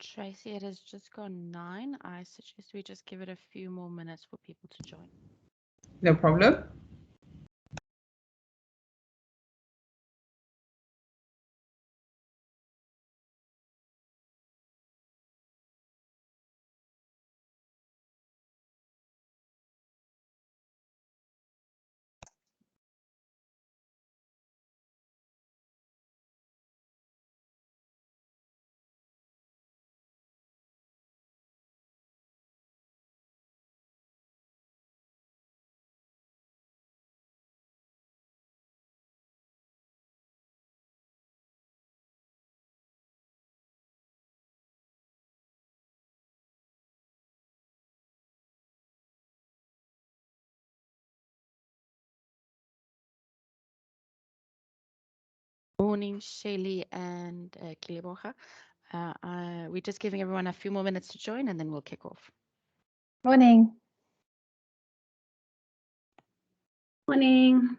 Tracy, it has just gone 9. I suggest we just give it a few more minutes for people to join. No problem. Morning, Shelley and Kealeboga. We're just giving everyone a few more minutes to join and then we'll kick off. Morning. Morning.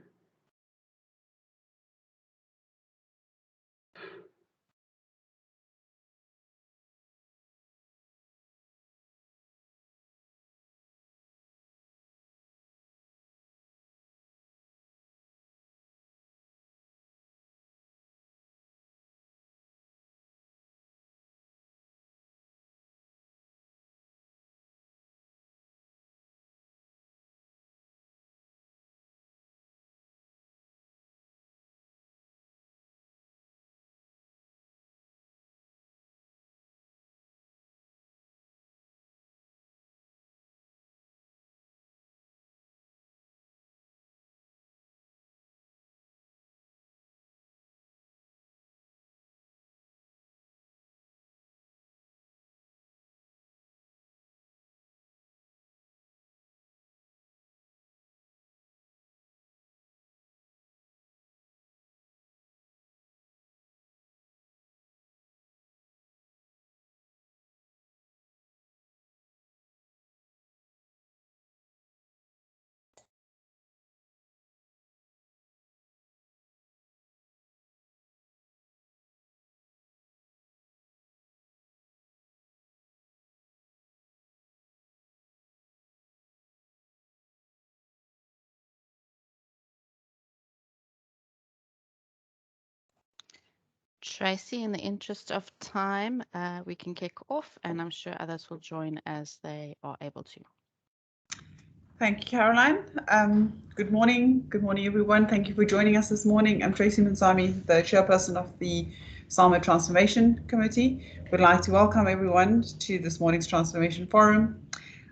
Tracy, in the interest of time, we can kick off and I'm sure others will join as they are able to. Thank you, Caroline. Good morning. Good morning, everyone. Thank you for joining us this morning. I'm Tracy Mansami, the chairperson of the SAMA Transformation Committee. We'd like to welcome everyone to this morning's Transformation Forum.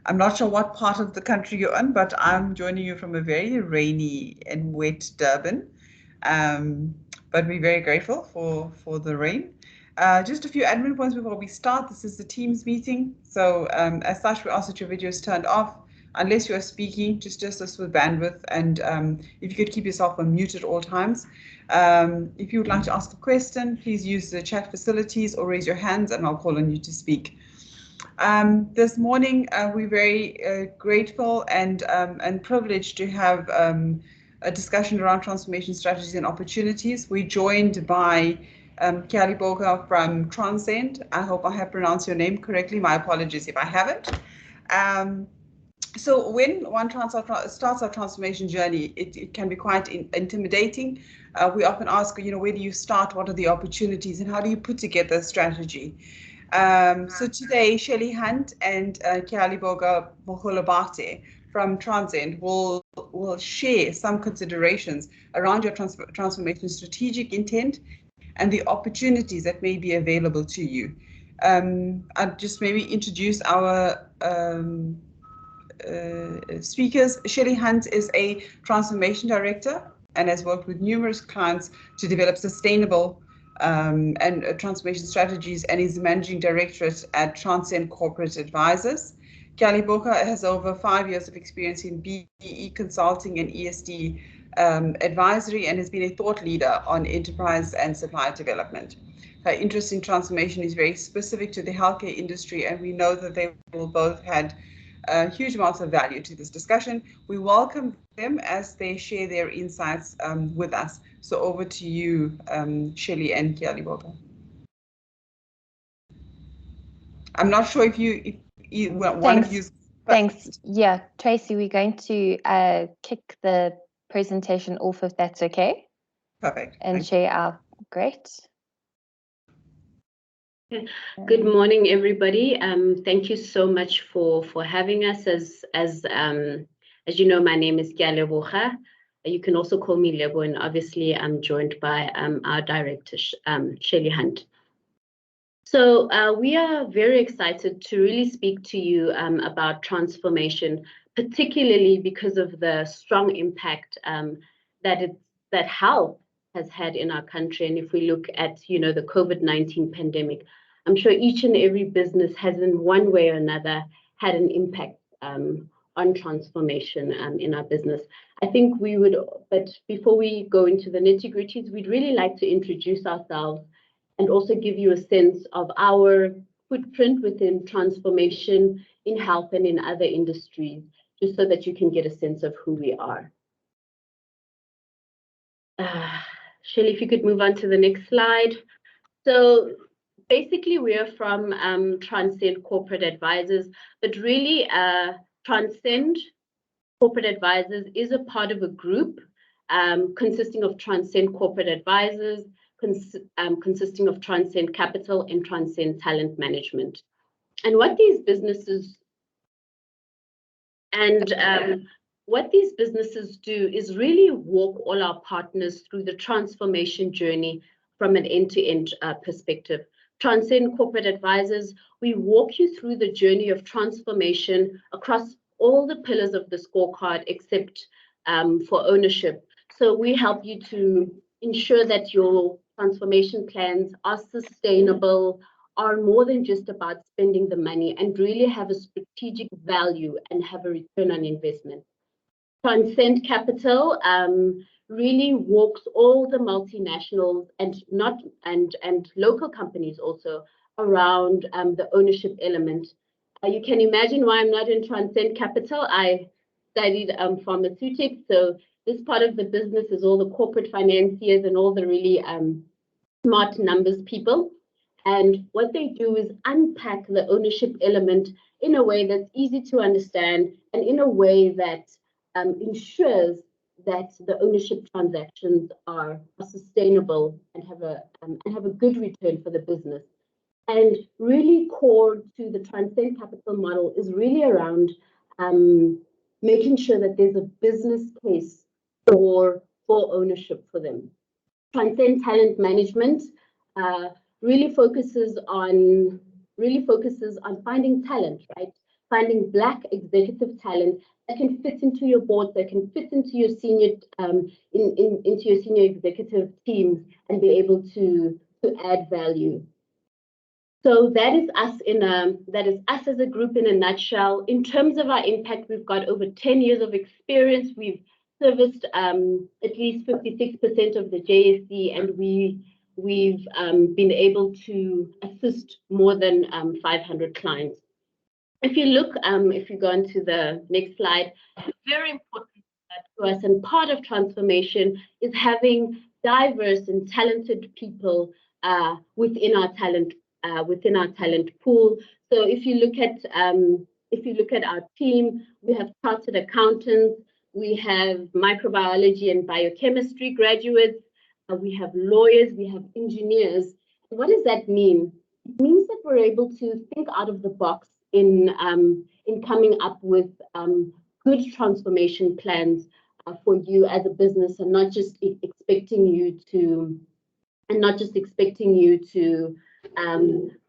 I'm not sure what part of the country you're in, but I'm joining you from a very rainy and wet Durban. But we're very grateful for the rain. Just a few admin points before we start. This is the Teams meeting. So as such, we ask that your video is turned off unless you are speaking, just this with bandwidth. And if you could keep yourself on mute at all times. If you would like to ask a question, please use the chat facilities or raise your hands and I'll call on you to speak. This morning, we're very grateful and privileged to have a discussion around transformation strategies and opportunities. We're joined by Kealeboga from Transcend. I hope I have pronounced your name correctly. My apologies if I haven't. So when one starts our transformation journey, it can be quite intimidating. We often ask, where do you start? What are the opportunities? And how do you put together a strategy? So today, Shelley Hunt and Kealeboga Mokolobate from Transcend will share some considerations around your transformation strategic intent and the opportunities that may be available to you. I'd just maybe introduce our speakers. Shelley Hunt is a transformation director and has worked with numerous clients to develop sustainable and transformation strategies, and is the managing directorate at Transcend Corporate Advisors. Kealeboga has over 5 years of experience in B-BBEE consulting and ESD advisory, and has been a thought leader on enterprise and supply development. Her interest in transformation is very specific to the healthcare industry, and we know that they will both add huge amounts of value to this discussion. We welcome them as they share their insights with us. So over to you, Shelley and Kealeboga. I'm not sure if one of you. Thanks. Yeah, Tracy, we're going to kick the presentation off if that's okay. Perfect. And share our great. Good morning, everybody. Thank you so much for having us. As you know, my name is Kealeboga. You can also call me Lebo, and obviously I'm joined by our director, Shelley Hunt. So we are very excited to really speak to you about transformation, particularly because of the strong impact that health has had in our country. And if we look at, the COVID-19 pandemic, I'm sure each and every business has in one way or another had an impact on transformation in our business. I think but before we go into the nitty-gritties, we'd really like to introduce ourselves and also give you a sense of our footprint within transformation in health and in other industries, just so that you can get a sense of who we are. Shelley, if you could move on to the next slide. So basically, we are from Transcend Corporate Advisors, but really Transcend Corporate Advisors is a part of a group consisting of Transcend Corporate Advisors, consisting of Transcend Capital and Transcend Talent Management. And what these businesses do is really walk all our partners through the transformation journey from an end-to-end perspective. Transcend Corporate Advisors, we walk you through the journey of transformation across all the pillars of the scorecard except for ownership. So we help you to ensure that your transformation plans are sustainable, are more than just about spending the money, and really have a strategic value and have a return on investment. Transcend Capital really walks all the multinationals and local companies also around the ownership element. You can imagine why I'm not in Transcend Capital. I studied pharmaceutics, so this part of the business is all the corporate financiers and all the really smart numbers people. And what they do is unpack the ownership element in a way that's easy to understand and in a way that ensures that the ownership transactions are sustainable and have a good return for the business. And really core to the Transcend Capital model is really around making sure that there's a business case for ownership for them. Transcend Talent Management really focuses on finding talent, right? Finding Black executive talent that can fit into your board, that can fit into your senior into your senior executive teams and be able to add value. So that is us as a group in a nutshell. In terms of our impact, we've got over 10 years of experience. We've serviced at least 56% of the JSE, and we've been able to assist more than 500 clients. If you look, if you go on to the next slide, very important to us, and part of transformation is having diverse and talented people within our talent pool. So if you look at our team, we have chartered accountants, we have microbiology and biochemistry graduates, we have lawyers, we have engineers. What does that mean? It means that we're able to think out of the box in coming up with good transformation plans for you as a business, and not just expecting you to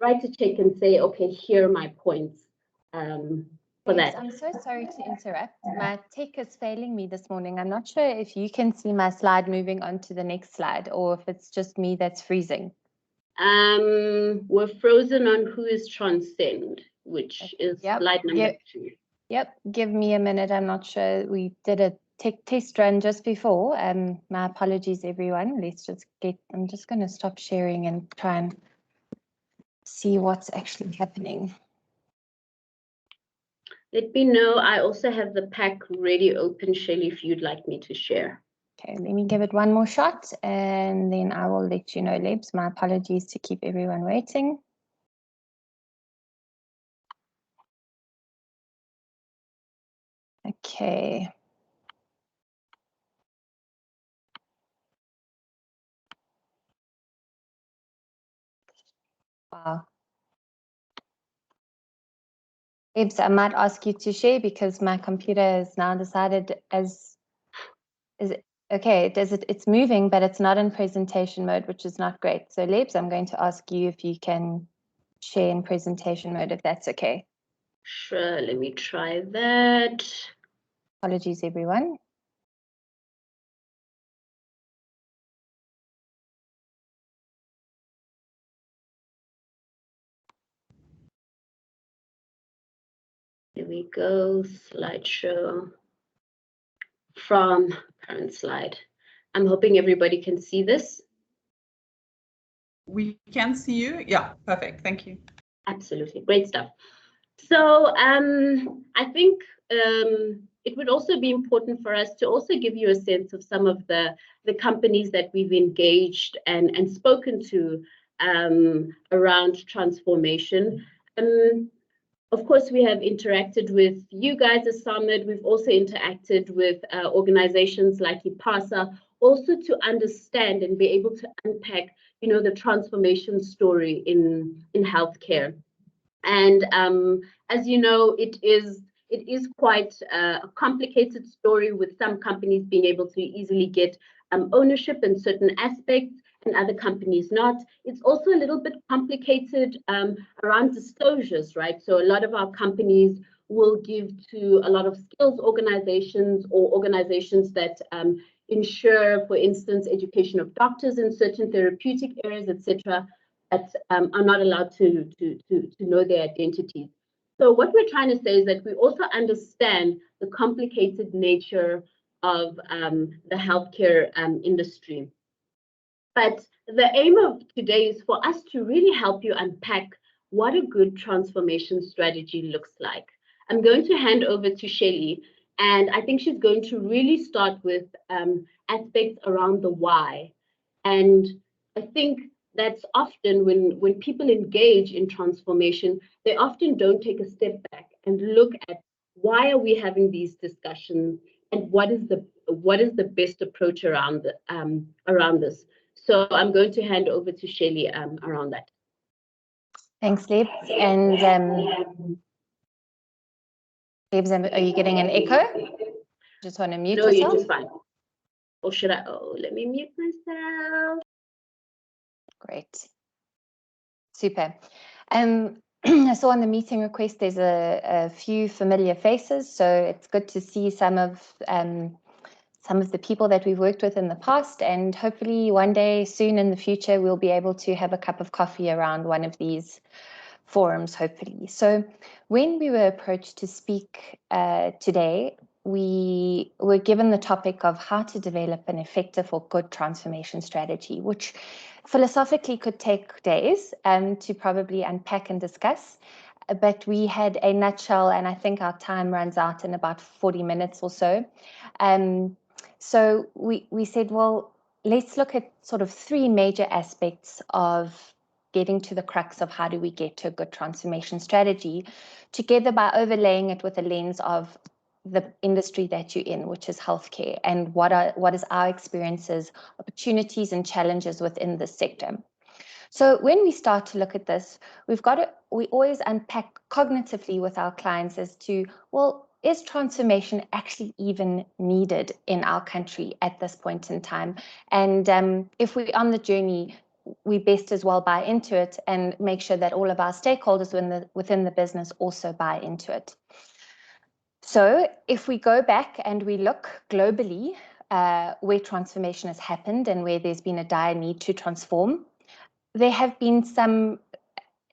write a check and say, okay, here are my points for that. I'm so sorry to interrupt. My tech is failing me this morning. I'm not sure if you can see my slide moving on to the next slide, or if it's just me that's freezing. We're frozen on who is Transcend, which is slide number 2. Yep, give me a minute. I'm not sure. We did a tech test run just before. My apologies, everyone. I'm just going to stop sharing and try and see what's actually happening. Let me know. I also have the pack ready open, Shelley, if you'd like me to share. Okay, let me give it one more shot and then I will let you know, Lebs. My apologies to keep everyone waiting. Okay. Wow. Lebs, I might ask you to share because my computer has now decided it's moving, but it's not in presentation mode, which is not great. So Lebs, I'm going to ask you if you can share in presentation mode, if that's okay. Sure, let me try that. Apologies, everyone. There we go, slideshow from current slide. I'm hoping everybody can see this. We can see you. Yeah, perfect. Thank you. Absolutely, great stuff. So I think it would also be important for us to also give you a sense of some of the companies that we've engaged and spoken to around transformation. Of course, we have interacted with you guys as Summit. We've also interacted with organizations like IPASA, also to understand and be able to unpack, the transformation story in healthcare. And as you know, it is quite a complicated story, with some companies being able to easily get ownership in certain aspects and other companies not. It's also a little bit complicated around disclosures, right? So a lot of our companies will give to a lot of skills organizations or organizations that ensure, for instance, education of doctors in certain therapeutic areas, etc., that are not allowed to know their identities. So what we're trying to say is that we also understand the complicated nature of the healthcare industry. But the aim of today is for us to really help you unpack what a good transformation strategy looks like. I'm going to hand over to Shelley, and I think she's going to really start with aspects around the why. And I think that's often when people engage in transformation, they often don't take a step back and look at why are we having these discussions and what is the best approach around this. So I'm going to hand over to Shelley around that. Thanks, Lebs. And Lebs, are you getting an echo? Just want to mute yourself. No, you're just fine. Or should I? Oh, let me mute myself. Great. Super. I saw on the meeting request there's a few familiar faces, so it's good to see some of the people that we've worked with in the past, and hopefully one day soon in the future we'll be able to have a cup of coffee around one of these forums, hopefully. So when we were approached to speak today, we were given the topic of how to develop an effective or good transformation strategy, which philosophically could take days to probably unpack and discuss. But we had a nutshell, and I think our time runs out in about 40 minutes or so. So we said, well, let's look at sort of 3 major aspects of getting to the crux of how do we get to a good transformation strategy, together by overlaying it with a lens of the industry that you're in, which is healthcare, and what is our experiences, opportunities, and challenges within this sector. So when we start to look at this, we always unpack cognitively with our clients as to, well, is transformation actually even needed in our country at this point in time? And if we're on the journey, we best as well buy into it and make sure that all of our stakeholders within the business also buy into it. So if we go back and we look globally where transformation has happened and where there's been a dire need to transform, there have been some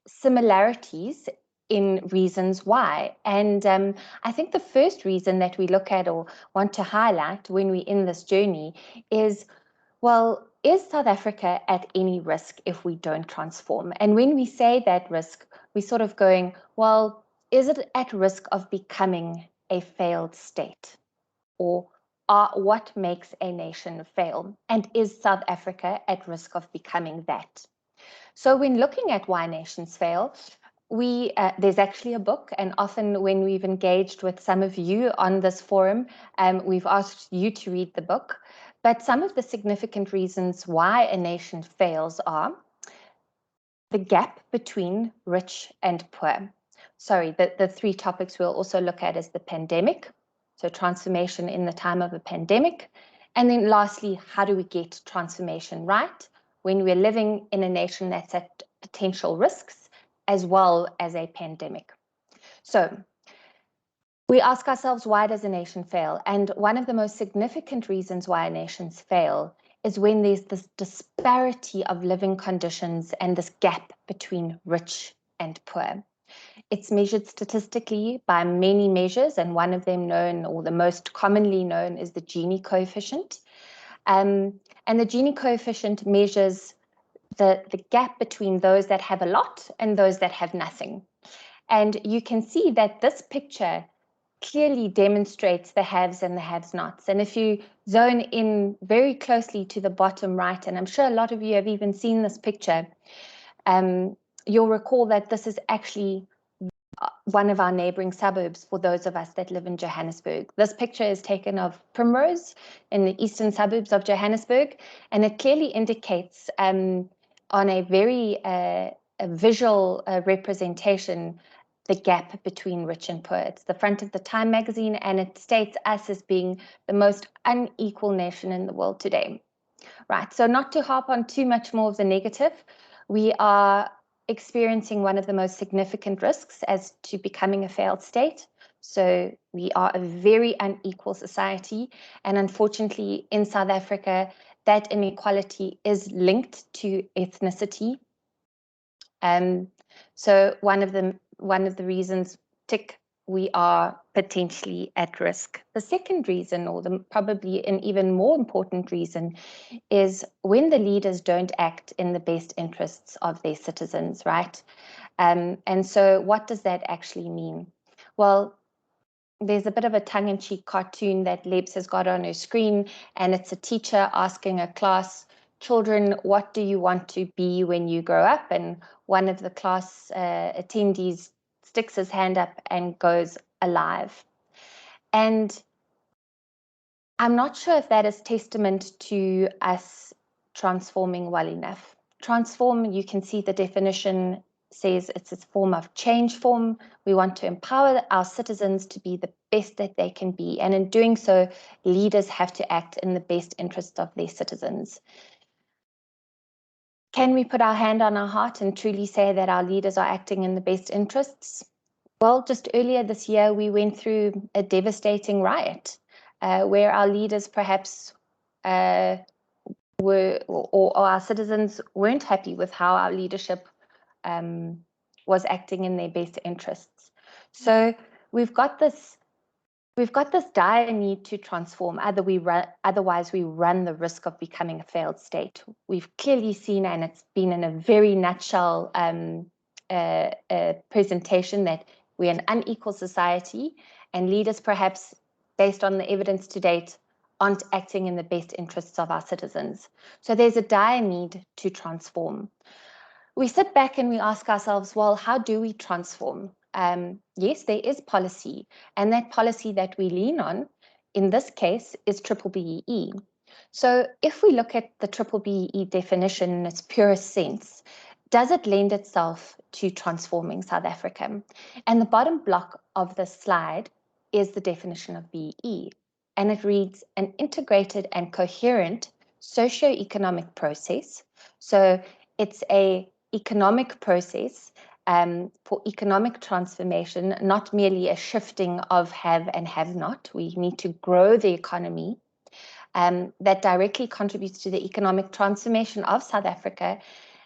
similarities in reasons why. And I think the first reason that we look at or want to highlight when we're in this journey is, well, is South Africa at any risk if we don't transform? And when we say that risk, we're sort of going, well, is it at risk of becoming a failed state? Or what makes a nation fail? And is South Africa at risk of becoming that? So when looking at why nations fail, there's actually a book, and often when we've engaged with some of you on this forum, we've asked you to read the book. But some of the significant reasons why a nation fails are the gap between rich and poor. Sorry, the three topics we'll also look at is the pandemic, so transformation in the time of a pandemic. And then lastly, how do we get transformation right when we're living in a nation that's at potential risks as well as a pandemic? So we ask ourselves, why does a nation fail? And one of the most significant reasons why nations fail is when there's this disparity of living conditions and this gap between rich and poor. It's measured statistically by many measures, and one of them known, or the most commonly known, is the Genie Coefficient. And the Genie Coefficient measures the gap between those that have a lot and those that have nothing. And you can see that this picture clearly demonstrates the haves and the have-nots. And if you zone in very closely to the bottom right, and I'm sure a lot of you have even seen this picture, you'll recall that this is actually one of our neighboring suburbs for those of us that live in Johannesburg. This picture is taken of Primrose in the eastern suburbs of Johannesburg, and it clearly indicates on a very visual representation the gap between rich and poor. It's the front of the Time magazine, and it states us as being the most unequal nation in the world today. Right, so not to harp on too much more of the negative, we are experiencing one of the most significant risks as to becoming a failed state. So we are a very unequal society, and unfortunately in South Africa, that inequality is linked to ethnicity. So one of the reasons, tick, we are potentially at risk. The second reason, or probably an even more important reason, is when the leaders don't act in the best interests of their citizens, right? And so what does that actually mean? Well, there's a bit of a tongue-in-cheek cartoon that Lebs has got on her screen, and it's a teacher asking a class, children, what do you want to be when you grow up? And one of the class attendees sticks his hand up and goes, alive. And I'm not sure if that is testament to us transforming well enough. Transform, you can see the definition says it's a form of change form. We want to empower our citizens to be the best that they can be. And in doing so, leaders have to act in the best interest of their citizens. Can we put our hand on our heart and truly say that our leaders are acting in the best interests? Well, just earlier this year, we went through a devastating riot where our leaders perhaps were, or our citizens weren't happy with how our leadership was acting in their best interests. So we've got this dire need to transform, otherwise we run the risk of becoming a failed state. We've clearly seen, and it's been in a very nutshell presentation, that we're an unequal society, and leaders, perhaps based on the evidence to date, aren't acting in the best interests of our citizens. So there's a dire need to transform. We sit back and we ask ourselves, well, how do we transform? Yes, there is policy, and that policy that we lean on in this case is B-BBEE. So if we look at the B-BBEE definition in its purest sense, does it lend itself to transforming South Africa? And the bottom block of this slide is the definition of BEE, and it reads an integrated and coherent socio-economic process. So it's a economic process for economic transformation, not merely a shifting of have and have not. We need to grow the economy that directly contributes to the economic transformation of South Africa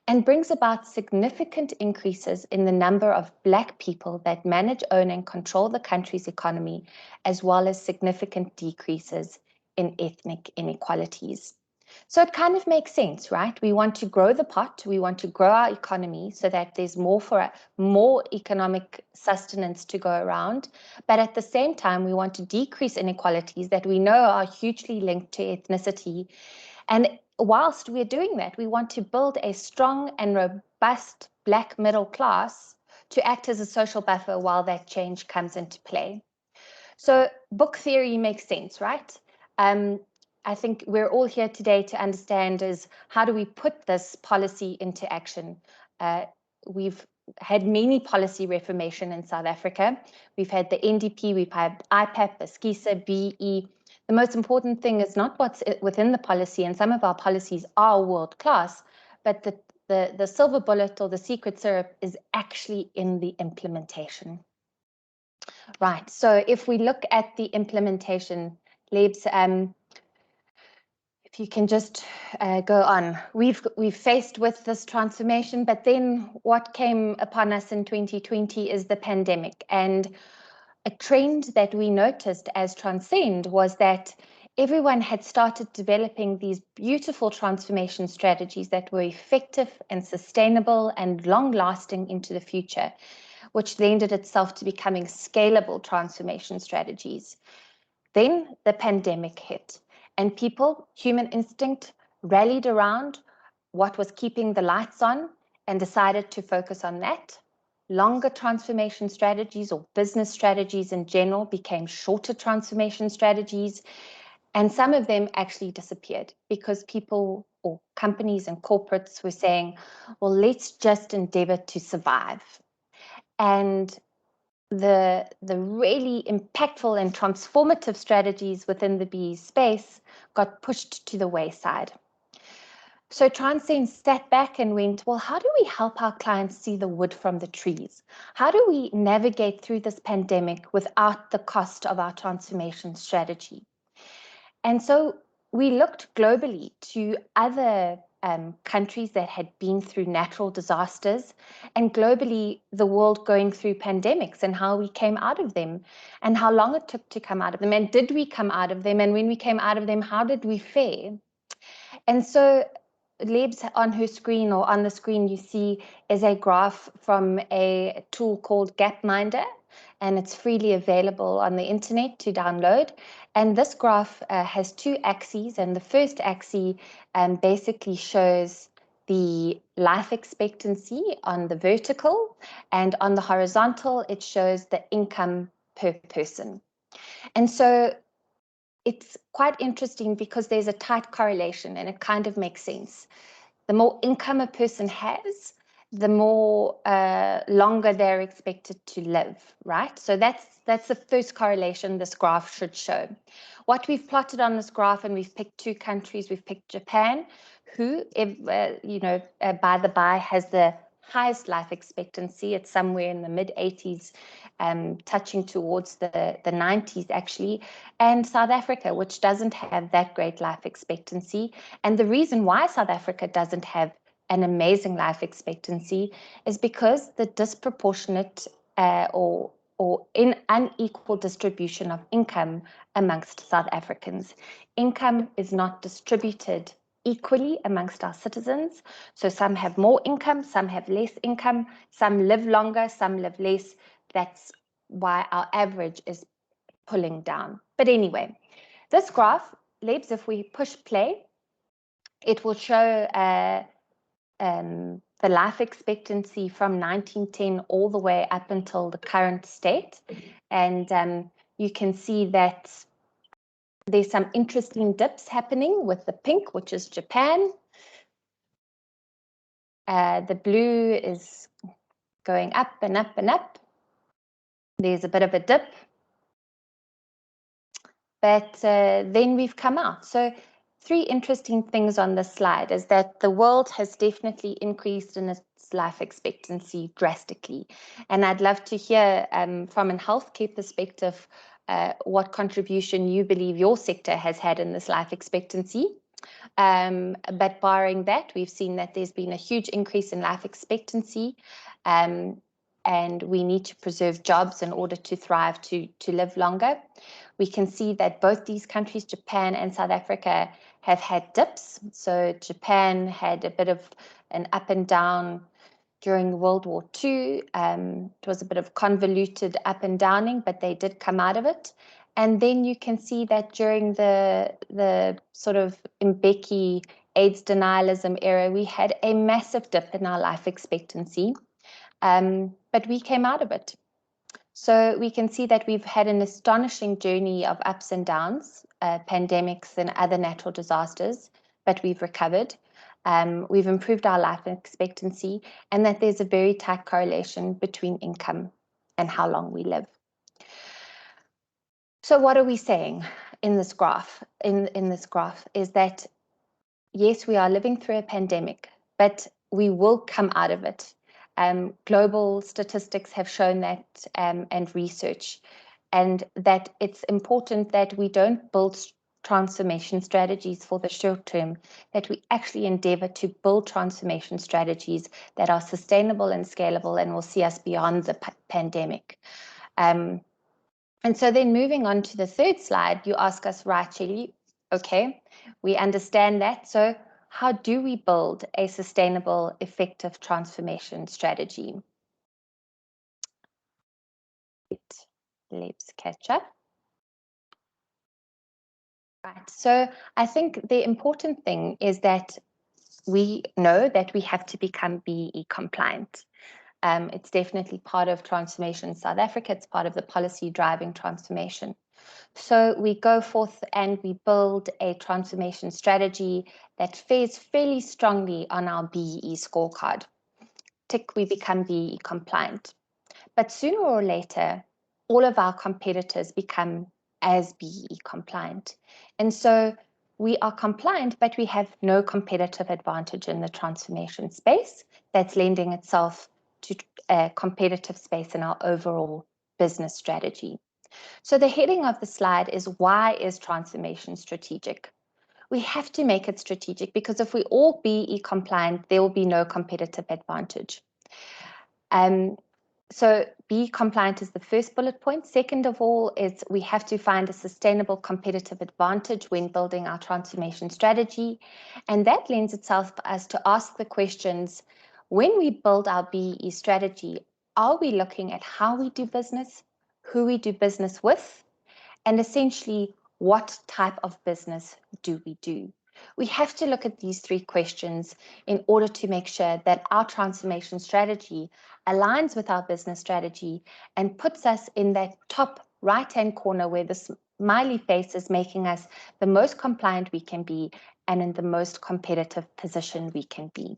and brings about significant increases in the number of Black people that manage, own, and control the country's economy, as well as significant decreases in ethnic inequalities. So it kind of makes sense, right? We want to grow the pot, we want to grow our economy so that there's more economic sustenance to go around, but at the same time, we want to decrease inequalities that we know are hugely linked to ethnicity. And whilst we're doing that, we want to build a strong and robust Black middle class to act as a social buffer while that change comes into play. So book theory makes sense, right? I think we're all here today to understand is how do we put this policy into action? We've had many policy reformation in South Africa. We've had the NDP, we've had IPAP, Askisa, BE. The most important thing is not what's within the policy, and some of our policies are world class, but the silver bullet or the secret syrup is actually in the implementation. Right, so if we look at the implementation, Lebs, if you can just go on. We've faced with this transformation, but then what came upon us in 2020 is the pandemic. And a trend that we noticed as Transcend was that everyone had started developing these beautiful transformation strategies that were effective and sustainable and long-lasting into the future, which lended itself to becoming scalable transformation strategies. Then the pandemic hit, and people, human instinct, rallied around what was keeping the lights on and decided to focus on that. Longer transformation strategies or business strategies in general became shorter transformation strategies, and some of them actually disappeared because people or companies and corporates were saying, well, let's just endeavor to survive. And the really impactful and transformative strategies within the BE space got pushed to the wayside. So Transcend sat back and went, well, how do we help our clients see the wood from the trees? How do we navigate through this pandemic without the cost of our transformation strategy? And so we looked globally to other countries that had been through natural disasters, and globally the world going through pandemics and how we came out of them and how long it took to come out of them, and did we come out of them, and when we came out of them, how did we fare? And so Lebs on her screen or on the screen you see is a graph from a tool called Gapminder, and it's freely available on the internet to download. And this graph has two axes, and the first axis basically shows the life expectancy on the vertical, and on the horizontal it shows the income per person. And so it's quite interesting because there's a tight correlation, and it kind of makes sense. The more income a person has, the more longer they're expected to live, right? So that's the first correlation this graph should show. What we've plotted on this graph, and we've picked two countries, we've picked Japan, who, by the by, has the highest life expectancy. It's somewhere in the mid-80s, touching towards the 90s actually, and South Africa, which doesn't have that great life expectancy. And the reason why South Africa doesn't have an amazing life expectancy is because the disproportionate or unequal distribution of income amongst South Africans. Income is not distributed equally amongst our citizens. So some have more income, some have less income, some live longer, some live less. That's why our average is pulling down. But anyway, this graph, Lebs, if we push play, it will show the life expectancy from 1910 all the way up until the current state. And you can see that there's some interesting dips happening with the pink, which is Japan. The blue is going up and up and up. There's a bit of a dip. but then we've come out. So 3 interesting things on this slide is that the world has definitely increased in its life expectancy drastically. And I'd love to hear from a healthcare perspective what contribution you believe your sector has had in this life expectancy. But barring that, we've seen that there's been a huge increase in life expectancy, and we need to preserve jobs in order to thrive, to live longer. We can see that both these countries, Japan and South Africa, have had dips. So Japan had a bit of an up and down during World War II. It was a bit of convoluted up and downing, but they did come out of it. And then you can see that during the sort of Mbeki AIDS denialism era, we had a massive dip in our life expectancy, but we came out of it. So we can see that we've had an astonishing journey of ups and downs, pandemics and other natural disasters, but we've recovered. We've improved our life expectancy, and that there's a very tight correlation between income and how long we live. So what are we saying in this graph? In this graph is that, yes, we are living through a pandemic, but we will come out of it. Global statistics have shown that, and research, and that it's important that we don't build transformation strategies for the short term, that we actually endeavor to build transformation strategies that are sustainable and scalable and will see us beyond the pandemic. And so then moving on to the 3rd slide, you ask us, right, Shelley, okay, we understand that. So how do we build a sustainable, effective transformation strategy? Let's catch up. Right, so I think the important thing is that we know that we have to become BEE compliant. It's definitely part of transformation in South Africa. It's part of the policy driving transformation. So we go forth and we build a transformation strategy that fares fairly strongly on our BEE scorecard. Tick, we become BEE compliant. But sooner or later, all of our competitors become as BEE compliant. And so we are compliant, but we have no competitive advantage in the transformation space that's lending itself to a competitive space in our overall business strategy. So the heading of the slide is, why is transformation strategic? We have to make it strategic because if we all BEE compliant, there will be no competitive advantage. So BEE compliant is the first bullet point. Second of all is we have to find a sustainable competitive advantage when building our transformation strategy. And that lends itself for us to ask the questions, when we build our BEE strategy, are we looking at how we do business, who we do business with, and essentially what type of business do we do? We have to look at these 3 questions in order to make sure that our transformation strategy aligns with our business strategy and puts us in that top right-hand corner where the smiley face is making us the most compliant we can be and in the most competitive position we can be.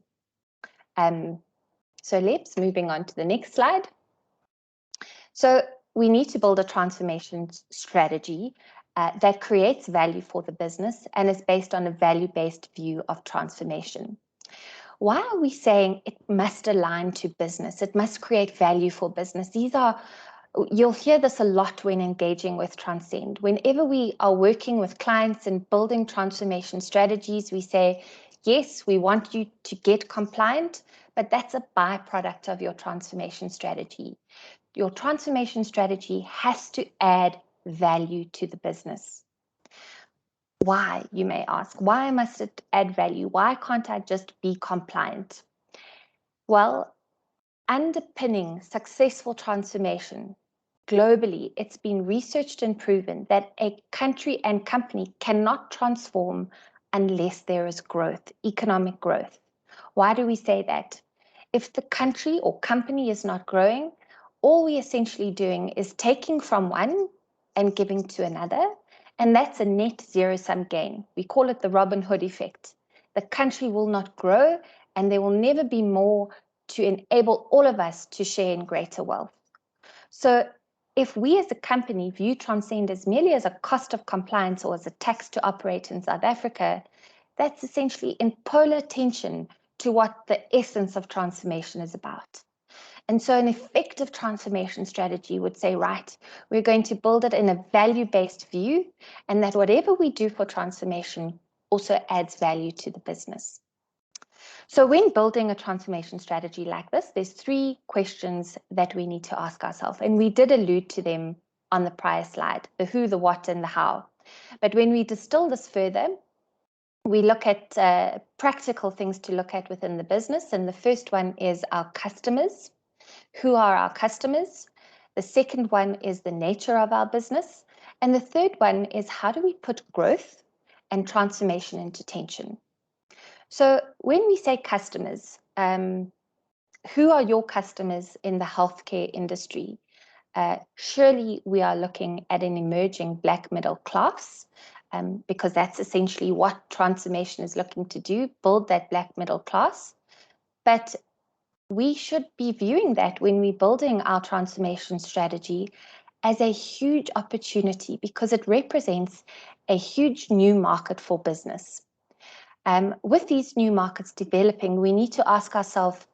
So let's moving on to the next slide. So we need to build a transformation strategy that creates value for the business and is based on a value-based view of transformation. Why are we saying it must align to business? It must create value for business. You'll hear this a lot when engaging with Transcend. Whenever we are working with clients and building transformation strategies, we say, yes, we want you to get compliant, but that's a byproduct of your transformation strategy. Your transformation strategy has to add value to the business. Why, you may ask? Why must it add value? Why can't I just be compliant? Well, underpinning successful transformation globally, it's been researched and proven that a country and company cannot transform unless there is growth, economic growth. Why do we say that? If the country or company is not growing, all we're essentially doing is taking from one and giving to another, and that's a net zero-sum gain. We call it the Robin Hood effect. The country will not grow, and there will never be more to enable all of us to share in greater wealth. So if we as a company view Transcend as merely as a cost of compliance or as a tax to operate in South Africa, that's essentially in polar tension to what the essence of transformation is about. And so an effective transformation strategy would say, right, we're going to build it in a value-based view, and that whatever we do for transformation also adds value to the business. So when building a transformation strategy like this, there's 3 questions that we need to ask ourselves, and we did allude to them on the prior slide, the who, the what, and the how. But when we distill this further, we look at practical things to look at within the business, and the first one is our customers. Who are our customers? The second one is the nature of our business, and the third one is how do we put growth and transformation into tension? So when we say customers, who are your customers in the healthcare industry? Surely we are looking at an emerging Black middle class, because that's essentially what transformation is looking to do, build that Black middle class. But we should be viewing that when we're building our transformation strategy as a huge opportunity, because it represents a huge new market for business. With these new markets developing, we need to ask ourselves,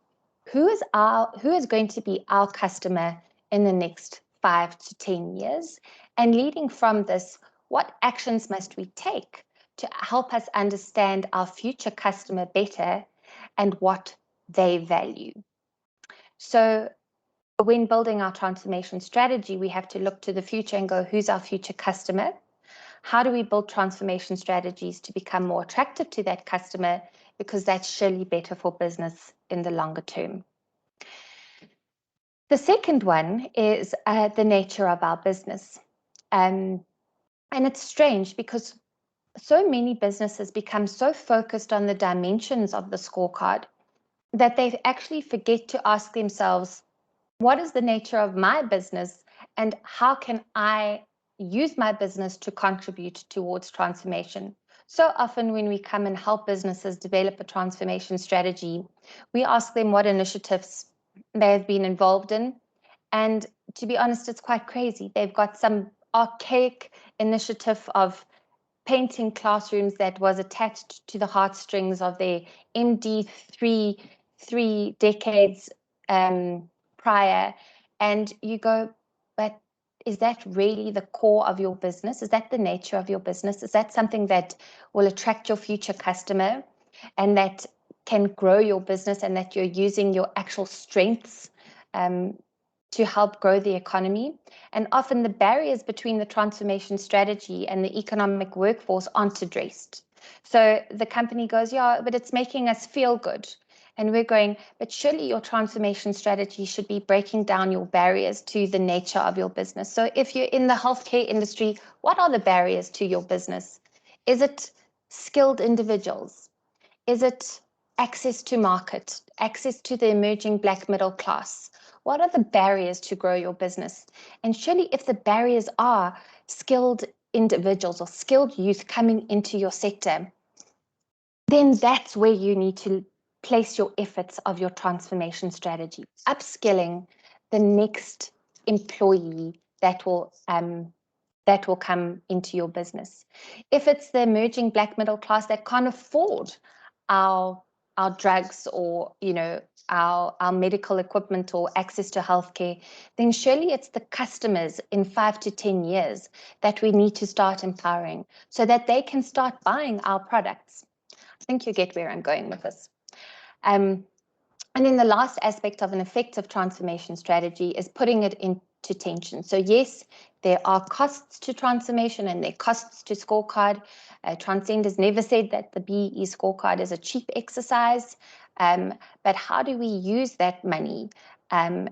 who is going to be our customer in the next 5 to 10 years? And leading from this, what actions must we take to help us understand our future customer better and what they value? So when building our transformation strategy, we have to look to the future and go, who's our future customer? How do we build transformation strategies to become more attractive to that customer? Because that's surely better for business in the longer term. The second one is the nature of our business. And it's strange because so many businesses become so focused on the dimensions of the scorecard that they actually forget to ask themselves, what is the nature of my business and how can I use my business to contribute towards transformation? So often when we come and help businesses develop a transformation strategy, we ask them what initiatives they have been involved in. And to be honest, it's quite crazy. They've got some archaic initiative of painting classrooms that was attached to the heartstrings of their MD three decades prior. And you go, but is that really the core of your business? Is that the nature of your business? Is that something that will attract your future customer and that can grow your business and that you're using your actual strengths to help grow the economy? And often the barriers between the transformation strategy and the economic workforce aren't addressed. So the company goes, yeah, but it's making us feel good. And we're going, but surely your transformation strategy should be breaking down your barriers to the nature of your business. So if you're in the healthcare industry, what are the barriers to your business? Is it skilled individuals? Is it access to market, access to the emerging Black middle class? What are the barriers to grow your business? And surely if the barriers are skilled individuals or skilled youth coming into your sector, then that's where you need to place your efforts of your transformation strategy, upskilling the next employee that will come into your business. If it's the emerging Black middle class that can't afford our drugs or our medical equipment or access to healthcare, then surely it's the customers in 5 to 10 years that we need to start empowering so that they can start buying our products. I think you get where I'm going with this. And then the last aspect of an effective transformation strategy is putting it into tension. So yes, there are costs to transformation and there are costs to scorecard. Transcend has never said that the BBEE scorecard is a cheap exercise, but how do we use that money and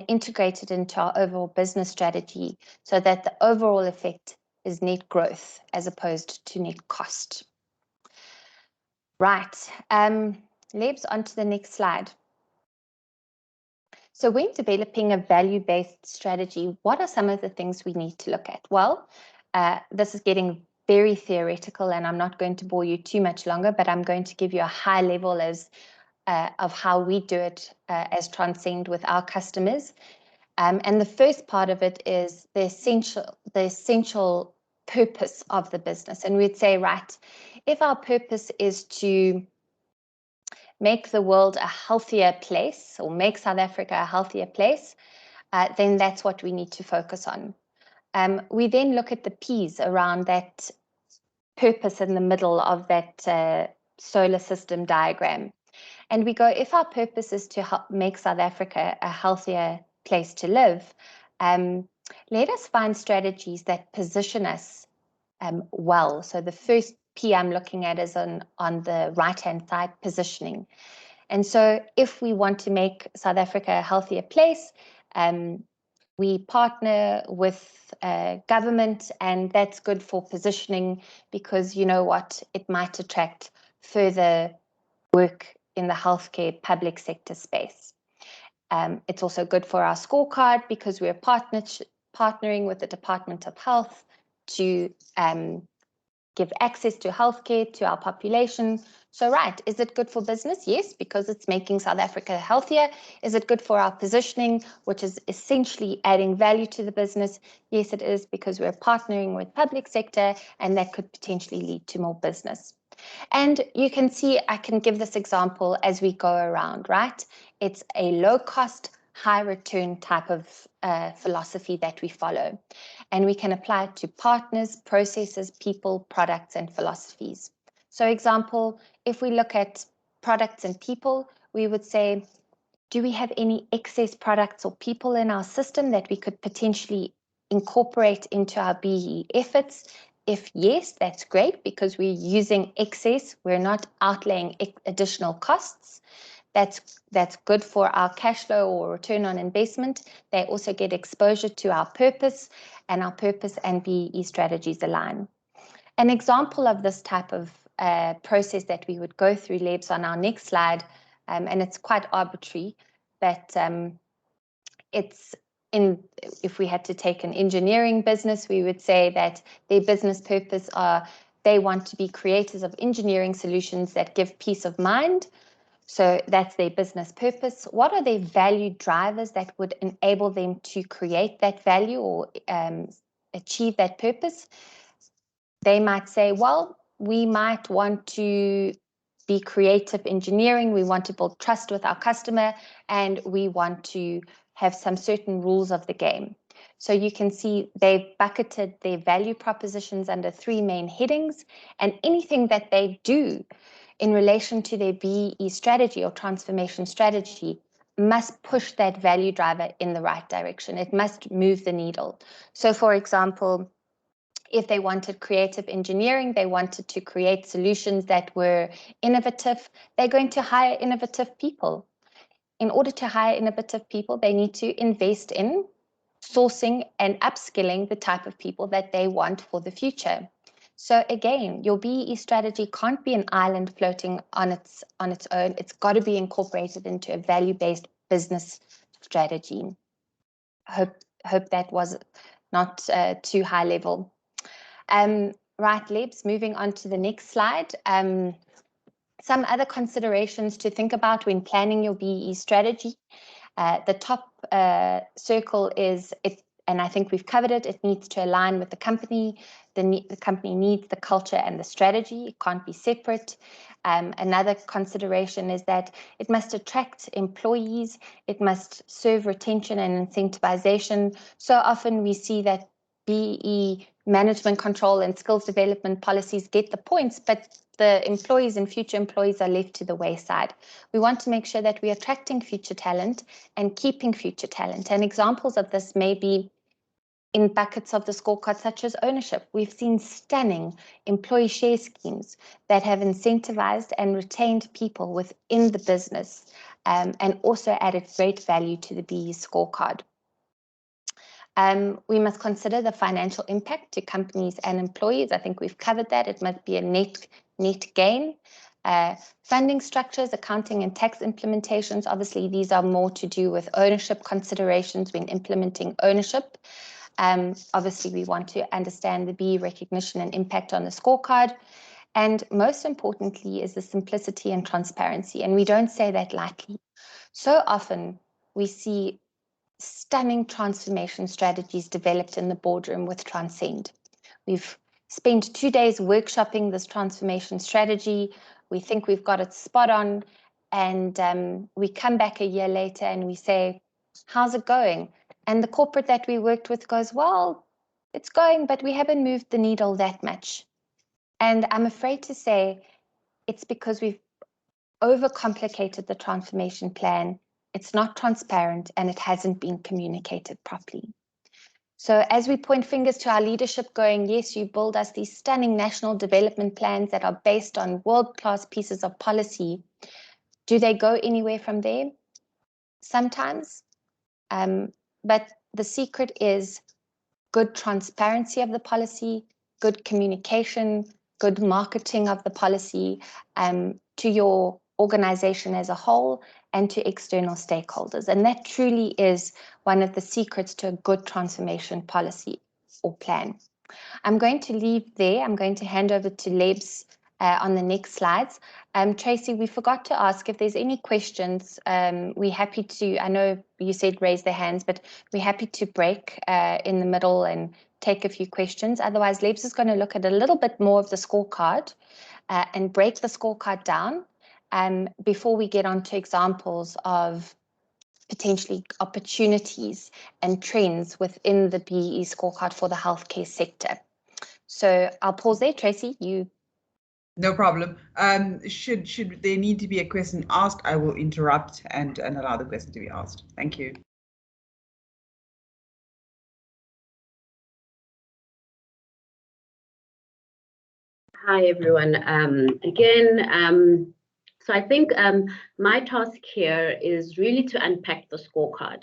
integrate it into our overall business strategy so that the overall effect is net growth as opposed to net cost? Right. Lebs, on to the next slide. So when developing a value-based strategy, what are some of the things we need to look at? Well, this is getting very theoretical and I'm not going to bore you too much longer, but I'm going to give you a high level of how we do it as Transcend with our customers. And the first part of it is the essential purpose of the business. And we'd say, right, if our purpose is to make the world a healthier place or make South Africa a healthier place, then that's what we need to focus on. We then look at the P's around that purpose in the middle of that solar system diagram. And we go, if our purpose is to help make South Africa a healthier place to live, let us find strategies that position us well. So the first P I'm looking at is on the right-hand side, positioning. And so if we want to make South Africa a healthier place, we partner with government, and that's good for positioning because you know what, it might attract further work in the healthcare public sector space. It's also good for our scorecard because we're partnering with the Department of Health to give access to healthcare to our population. So right, is it good for business? Yes, because it's making South Africa healthier. Is it good for our positioning, which is essentially adding value to the business? Yes, it is, because we're partnering with public sector and that could potentially lead to more business. And you can see, I can give this example as we go around, right? It's a low cost, high return type of philosophy that we follow. And we can apply it to partners, processes, people, products, and philosophies. So example, if we look at products and people, we would say, do we have any excess products or people in our system that we could potentially incorporate into our BEE efforts? If yes, that's great because we're using excess. We're not outlaying additional costs. That's good for our cash flow or return on investment. They also get exposure to our purpose, and our purpose and BEE strategies align. An example of this type of process that we would go through, Lebs, on our next slide, and it's quite arbitrary, but if we had to take an engineering business, we would say that their business purpose are they want to be creators of engineering solutions that give peace of mind. So that's their business purpose. What are their value drivers that would enable them to create that value or achieve that purpose? They might say, well, we might want to be creative engineering. We want to build trust with our customer, and we want to have some certain rules of the game. So you can see they've bucketed their value propositions under 3 main headings, and anything that they do in relation to their BEE strategy or transformation strategy must push that value driver in the right direction. It must move the needle. So for example, if they wanted creative engineering, they wanted to create solutions that were innovative, they're going to hire innovative people. In order to hire innovative people, they need to invest in sourcing and upskilling the type of people that they want for the future. So again, your BEE strategy can't be an island floating on its own. It's got to be incorporated into a value-based business strategy. Hope that was not too high level. Right, Lebs, moving on to the next slide. Some other considerations to think about when planning your BEE strategy. The top circle is it, and I think we've covered it. It needs to align with the company. The company needs the culture and the strategy. It can't be separate. Another consideration is that it must attract employees. It must serve retention and incentivization. So often we see that BEE management control and skills development policies get the points, but the employees and future employees are left to the wayside. We want to make sure that we're attracting future talent and keeping future talent. And examples of this may be in buckets of the scorecard, such as ownership. We've seen stunning employee share schemes that have incentivized and retained people within the business and also added great value to the BEE scorecard. We must consider the financial impact to companies and employees. I think we've covered that. It must be a net gain. Funding structures, accounting and tax implementations. Obviously, these are more to do with ownership considerations when implementing ownership. Obviously, we want to understand the BEE recognition and impact on the scorecard. And most importantly is the simplicity and transparency. And we don't say that lightly. So often we see stunning transformation strategies developed in the boardroom with Transcend. We've spent 2 days workshopping this transformation strategy. We think we've got it spot on, and we come back a year later and we say, how's it going? And the corporate that we worked with goes, well, it's going, but we haven't moved the needle that much. And I'm afraid to say it's because we've overcomplicated the transformation plan. It's not transparent and it hasn't been communicated properly. So as we point fingers to our leadership going, yes, you build us these stunning national development plans that are based on world-class pieces of policy. Do they go anywhere from there? Sometimes. But the secret is good transparency of the policy, good communication, good marketing of the policy to your organization as a whole and to external stakeholders. And that truly is one of the secrets to a good transformation policy or plan. I'm going to leave there. I'm going to hand over to Lebs on the next slides. Tracy, we forgot to ask if there's any questions. We're happy to, I know you said raise their hands, but we're happy to break in the middle and take a few questions. Otherwise, Lebs is going to look at a little bit more of the scorecard and break the scorecard down before we get on to examples of potentially opportunities and trends within the BEE scorecard for the healthcare sector. So I'll pause there. Tracy, you. No problem. Should there need to be a question asked, I will interrupt and allow the question to be asked. Thank you. Hi, everyone. So I think my task here is really to unpack the scorecard.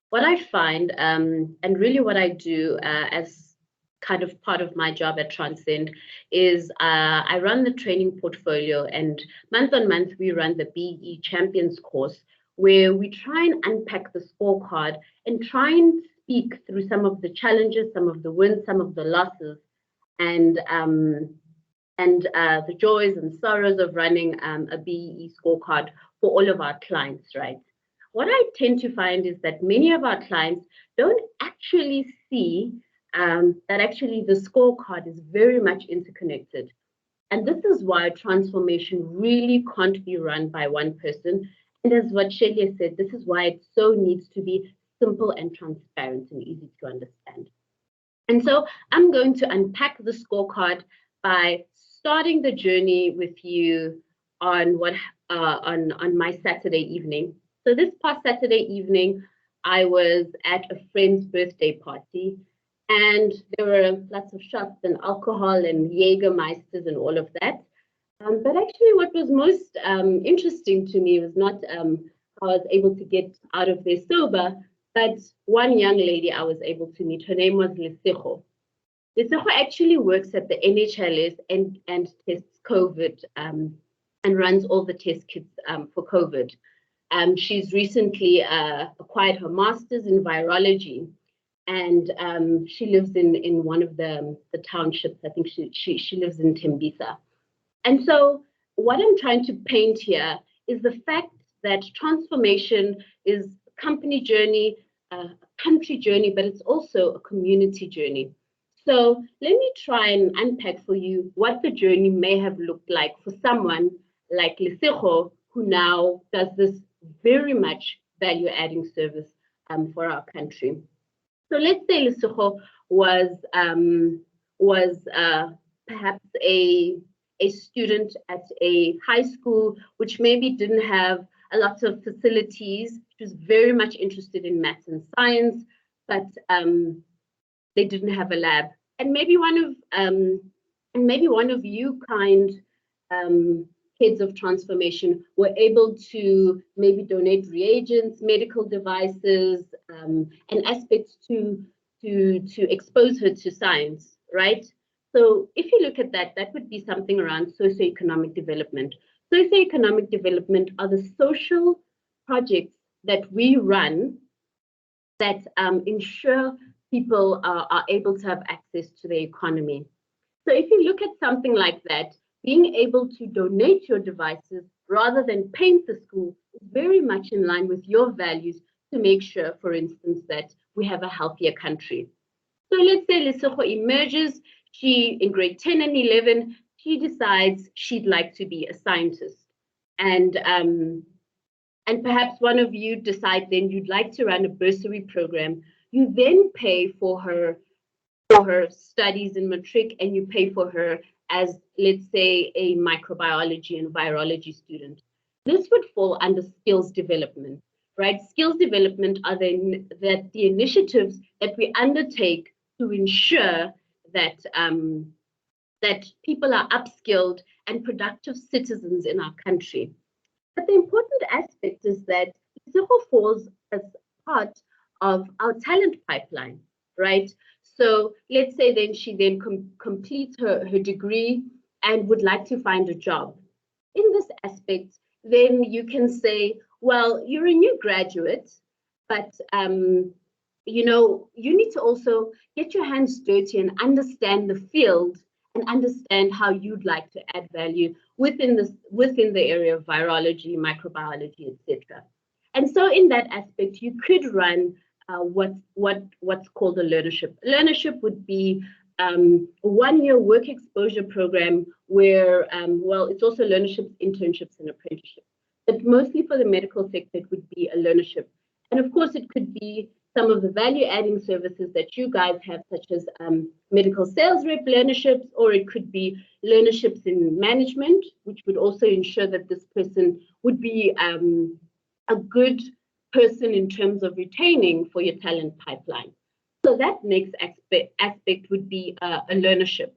What I find, and really what I do as kind of part of my job at Transcend is I run the training portfolio, and month on month we run the BEE Champions course where we try and unpack the scorecard and try and speak through some of the challenges, some of the wins, some of the losses, and the joys and sorrows of running a BEE scorecard for all of our clients, right? What I tend to find is that many of our clients don't actually see that actually the scorecard is very much interconnected. And this is why transformation really can't be run by one person. And as what Shelley said, this is why it so needs to be simple and transparent and easy to understand. And so I'm going to unpack the scorecard by starting the journey with you on on my Saturday evening. So this past Saturday evening, I was at a friend's birthday party, and there were lots of shots and alcohol and Jägermeisters and all of that. But actually, what was most interesting to me was not how I was able to get out of there sober, but one young lady I was able to meet. Her name was Lesego. Lesego actually works at the NHLS and tests COVID and runs all the test kits for COVID. She's recently acquired her master's in virology, and she lives in one of the townships. I think she lives in Tembisa. And so what I'm trying to paint here is the fact that transformation is a company journey, a country journey, but it's also a community journey. So let me try and unpack for you what the journey may have looked like for someone like Lesego, who now does this very much value-adding service for our country. So let's say Lesego was perhaps a student at a high school which maybe didn't have a lot of facilities. She was very much interested in maths and science, but they didn't have a lab. And maybe one of you kind heads of transformation were able to maybe donate reagents, medical devices, and aspects to expose her to science, right? So if you look at that, that would be something around socioeconomic development. Socioeconomic development are the social projects that we run that ensure people are able to have access to the economy. So if you look at something like that, being able to donate your devices rather than paint the school is very much in line with your values to make sure, for instance, that we have a healthier country. So let's say Lesego emerges, she in grade 10 and 11, she decides she'd like to be a scientist. And perhaps one of you decide then you'd like to run a bursary program. You then pay for her studies in matric, and you pay for her as, let's say, a microbiology and virology student. This would fall under skills development, right? Skills development are the initiatives that we undertake to ensure that that people are upskilled and productive citizens in our country. But the important aspect is that Lesego falls as part of our talent pipeline, right? So let's say then she then completes her degree and would like to find a job. In this aspect, then you can say, well, you're a new graduate, but you know, you need to also get your hands dirty and understand the field and understand how you'd like to add value within the area of virology, microbiology, etc. And so in that aspect, you could run what's called a learnership. Learnership would be a 1-year work exposure program where, well, it's also learnerships, internships, and apprenticeships. But mostly for the medical sector, it would be a learnership. And of course, it could be some of the value-adding services that you guys have, such as medical sales rep learnerships, or it could be learnerships in management, which would also ensure that this person would be a good person in terms of retaining for your talent pipeline. So that next aspect would be a learnership,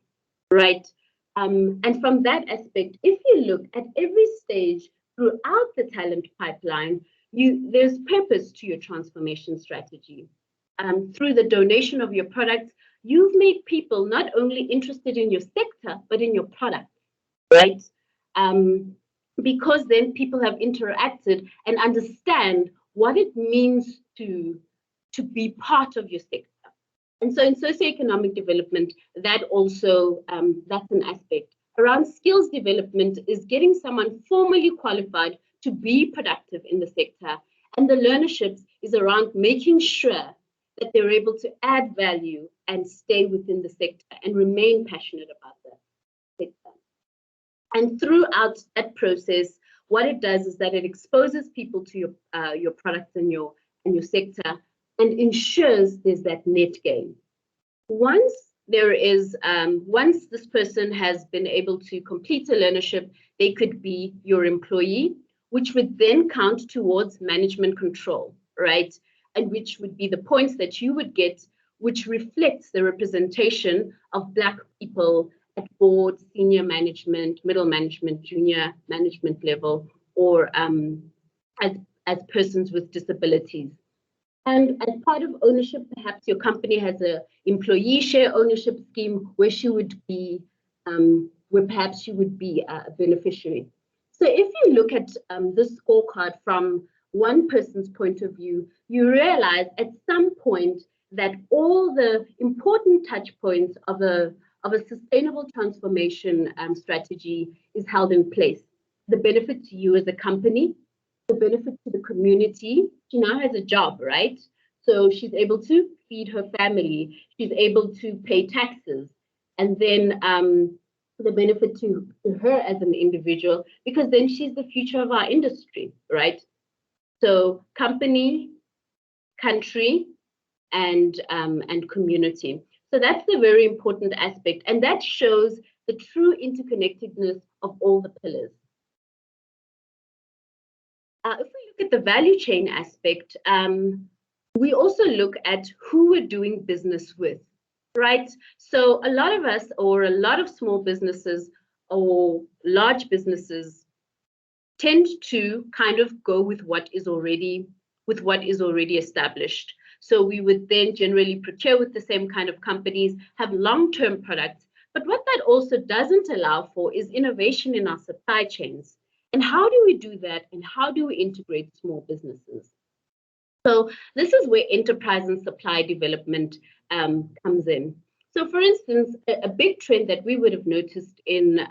right? And from that aspect, if you look at every stage throughout the talent pipeline, there's purpose to your transformation strategy. Through the donation of your products, you've made people not only interested in your sector, but in your product, right? Because then people have interacted and understand what it means to be part of your sector. And so in socioeconomic development, that also, that's an aspect. Around skills development is getting someone formally qualified to be productive in the sector. And the learnerships is around making sure that they're able to add value and stay within the sector and remain passionate about the sector. And throughout that process, what it does is that it exposes people to your products and your sector and ensures there's that net gain. Once this person has been able to complete a learnership, they could be your employee, which would then count towards management control, right? And which would be the points that you would get, which reflects the representation of Black people at board, senior management, middle management, junior management level, or as persons with disabilities. And as part of ownership, perhaps your company has an employee share ownership scheme where she would be, where perhaps she would be a beneficiary. So if you look at this scorecard from one person's point of view, you realize at some point that all the important touch points of a sustainable transformation strategy is held in place. The benefit to you as a company, the benefit to the community. She now has a job, right? So she's able to feed her family. She's able to pay taxes. And then the benefit to her as an individual, because then she's the future of our industry, right? So company, country, and community. So that's the very important aspect. And that shows the true interconnectedness of all the pillars. If we look at the value chain aspect, we also look at who we're doing business with, right? So a lot of us, or a lot of small businesses or large businesses, tend to kind of go with what is already established. So we would then generally procure with the same kind of companies, have long-term products. But what that also doesn't allow for is innovation in our supply chains. And how do we do that? And how do we integrate small businesses? So this is where enterprise and supply development comes in. So for instance, a big trend that we would have noticed in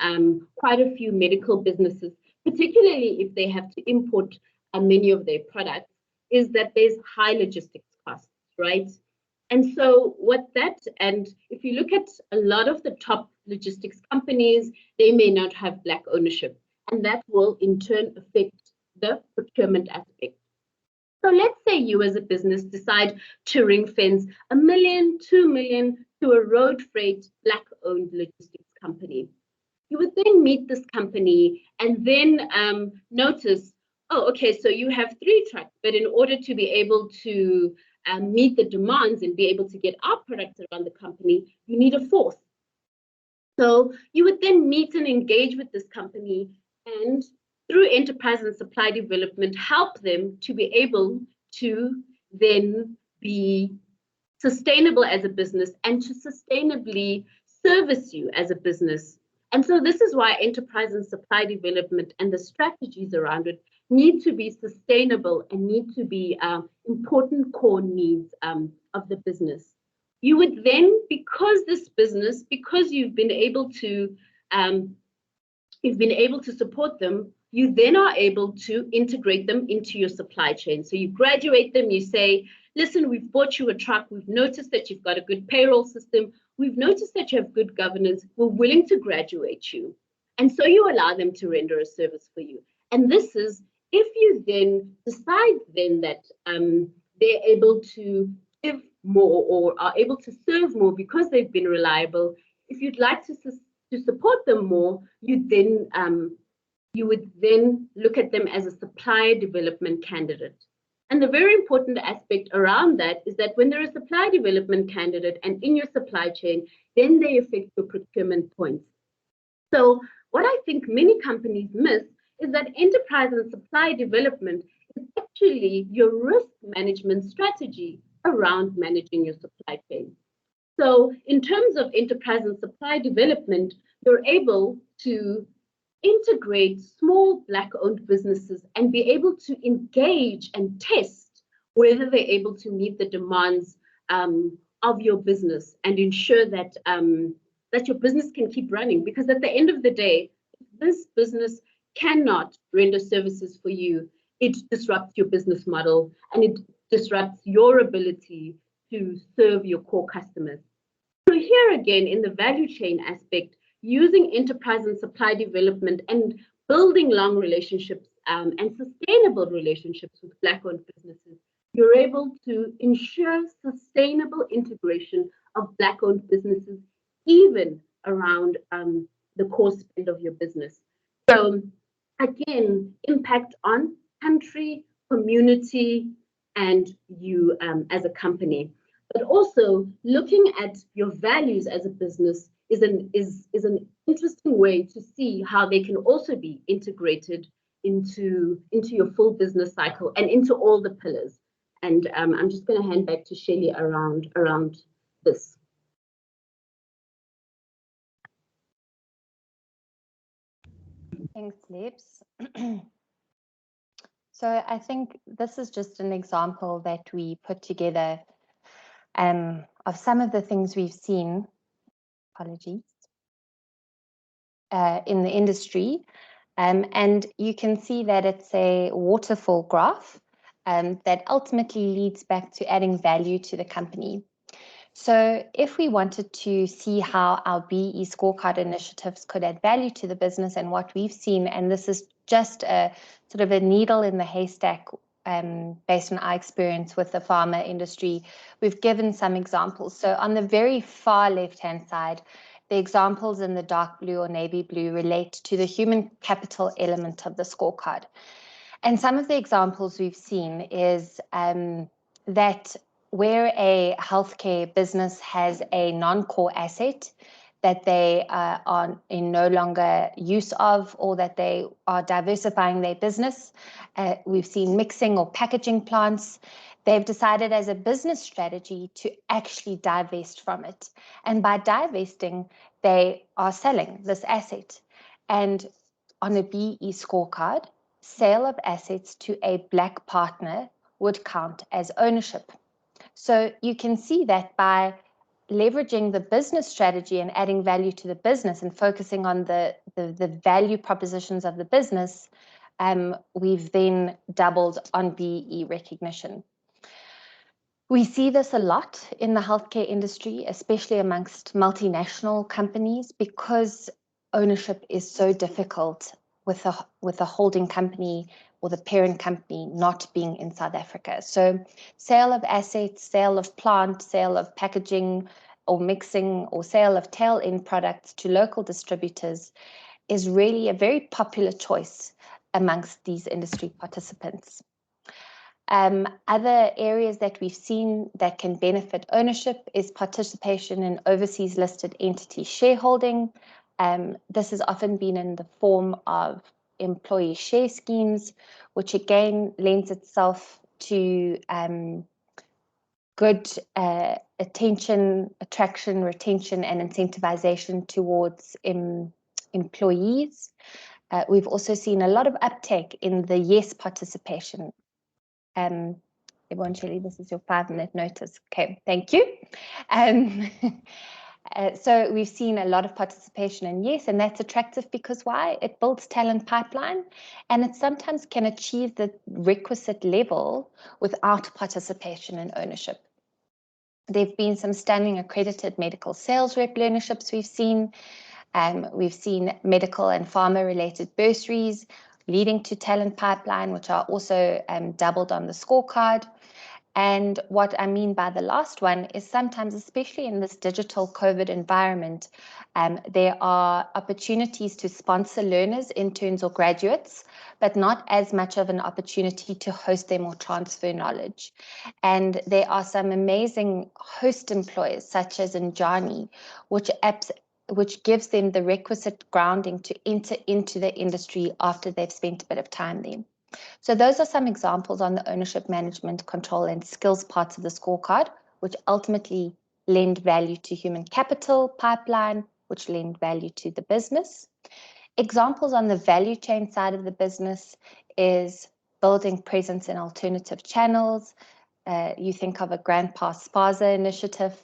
quite a few medical businesses, particularly if they have to import many of their products, is that there's high logistics costs, right? And so and if you look at a lot of the top logistics companies, they may not have Black ownership, and that will in turn affect the procurement aspect. So let's say you as a business decide to ring fence $1 million, $2 million to a road freight Black-owned logistics company. You would then meet this company and then notice, oh, okay, so you have 3 trucks, but in order to be able to meet the demands and be able to get our products around the company, you need a 4th. So you would then meet and engage with this company and through enterprise and supply development, help them to be able to then be sustainable as a business and to sustainably service you as a business. And so this is why enterprise and supply development and the strategies around it need to be sustainable and need to be important core needs of the business. You would then, because you've been able to support them, you then are able to integrate them into your supply chain. So you graduate them, you say, listen, we've bought you a truck, we've noticed that you've got a good payroll system, we've noticed that you have good governance, we're willing to graduate you. And so you allow them to render a service for you. And this is, if you then decide then that they're able to give more or are able to serve more because they've been reliable, if you'd like to support them more, you would then look at them as a supplier development candidate. And the very important aspect around that is that when they're a supply development candidate and in your supply chain, then they affect your procurement points. So what I think many companies miss is that enterprise and supply development is actually your risk management strategy around managing your supply chain. So in terms of enterprise and supply development, you're able to integrate small Black-owned businesses and be able to engage and test whether they're able to meet the demands of your business and ensure that, that your business can keep running. Because at the end of the day, if this business cannot render services for you, it disrupts your business model and it disrupts your ability to serve your core customers. So here again, in the value chain aspect, using enterprise and supply development and building long relationships and sustainable relationships with Black-owned businesses, you're able to ensure sustainable integration of Black-owned businesses, even around the core spend of your business. So again, impact on country, community, and you as a company. But also looking at your values as a business is an interesting way to see how they can also be integrated into your full business cycle and into all the pillars. And I'm just going to hand back to Shelley around this. Thanks, Lebs. So I think this is just an example that we put together of some of the things we've seen, apologies, in the industry. And you can see that it's a waterfall graph that ultimately leads back to adding value to the company. So if we wanted to see how our BE scorecard initiatives could add value to the business and what we've seen, and this is just a sort of a needle in the haystack based on our experience with the pharma industry, we've given some examples. So on the very far left-hand side, the examples in the dark blue or navy blue relate to the human capital element of the scorecard. And some of the examples we've seen is that where a healthcare business has a non-core asset that they are in no longer use of, or that they are diversifying their business. We've seen mixing or packaging plants. They've decided as a business strategy to actually divest from it. And by divesting, they are selling this asset. And on a BE scorecard, sale of assets to a Black partner would count as ownership. So you can see that by leveraging the business strategy and adding value to the business and focusing on the value propositions of the business, we've then doubled on BEE recognition. We see this a lot in the healthcare industry, especially amongst multinational companies, because ownership is so difficult with a holding company or the parent company not being in South Africa. So sale of assets, sale of plant, sale of packaging or mixing, or sale of tail-end products to local distributors is really a very popular choice amongst these industry participants. Other areas that we've seen that can benefit ownership is participation in overseas listed entity shareholding. This has often been in the form of employee share schemes, which again lends itself to good attention, attraction, retention, and incentivization towards employees. We've also seen a lot of uptake in the YES participation. Everyone, Shelley, this is your 5-minute notice. Okay, thank you. So we've seen a lot of participation in YES, and that's attractive because why? It builds talent pipeline, and it sometimes can achieve the requisite level without participation in ownership. There have been some stunning accredited medical sales rep learnerships we've seen. We've seen medical and pharma related bursaries leading to talent pipeline, which are also doubled on the scorecard. And what I mean by the last one is sometimes, especially in this digital COVID environment, there are opportunities to sponsor learners, interns or graduates, but not as much of an opportunity to host them or transfer knowledge. And there are some amazing host employers such as in Genie, which gives them the requisite grounding to enter into the industry after they've spent a bit of time there. So those are some examples on the ownership, management, control, and skills parts of the scorecard, which ultimately lend value to human capital pipeline, which lend value to the business. Examples on the value chain side of the business is building presence in alternative channels. You think of a Grandpa Spaza initiative,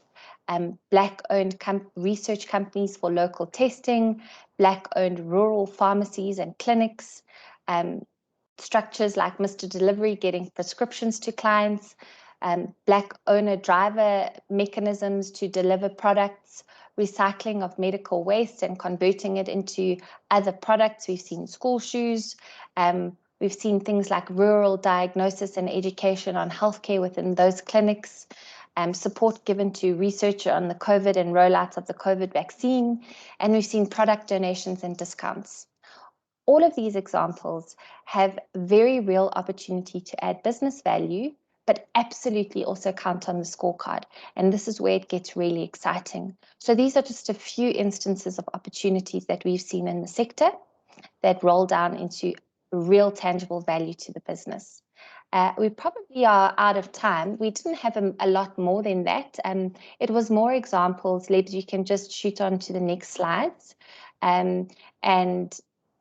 Black-owned research companies for local testing, Black-owned rural pharmacies and clinics, structures like Mr. Delivery getting prescriptions to clients, Black owner-driver mechanisms to deliver products, recycling of medical waste and converting it into other products. We've seen school shoes. We've seen things like rural diagnosis and education on healthcare within those clinics, support given to research on the COVID and rollout of the COVID vaccine, and we've seen product donations and discounts. All of these examples have very real opportunity to add business value, but absolutely also count on the scorecard. And this is where it gets really exciting. So these are just a few instances of opportunities that we've seen in the sector that roll down into real tangible value to the business. We probably are out of time. We didn't have a lot more than that. It was more examples. Lebs, you can just shoot on to the next slides. And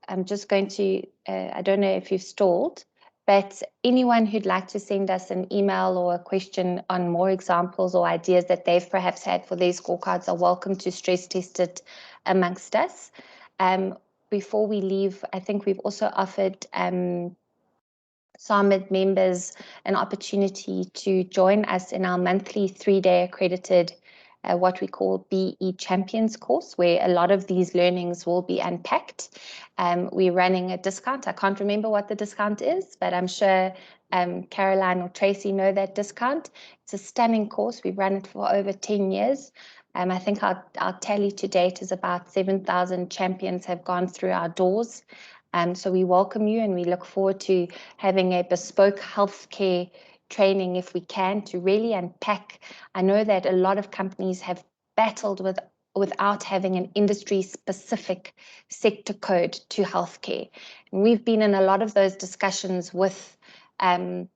I'm just going to, I don't know if you've stalled, but anyone who'd like to send us an email or a question on more examples or ideas that they've perhaps had for their scorecards are welcome to stress test it amongst us. Before we leave, I think we've also offered SAMID members an opportunity to join us in our monthly 3-day accredited what we call BE Champions course, where a lot of these learnings will be unpacked. We're running a discount. I can't remember what the discount is, but I'm sure Caroline or Tracy know that discount. It's a stunning course. We've run it for over 10 years. I think our tally to date is about 7,000 champions have gone through our doors. So we welcome you, and we look forward to having a bespoke healthcare training if we can to really unpack. I know that a lot of companies have battled without having an industry specific sector code to healthcare. And we've been in a lot of those discussions with the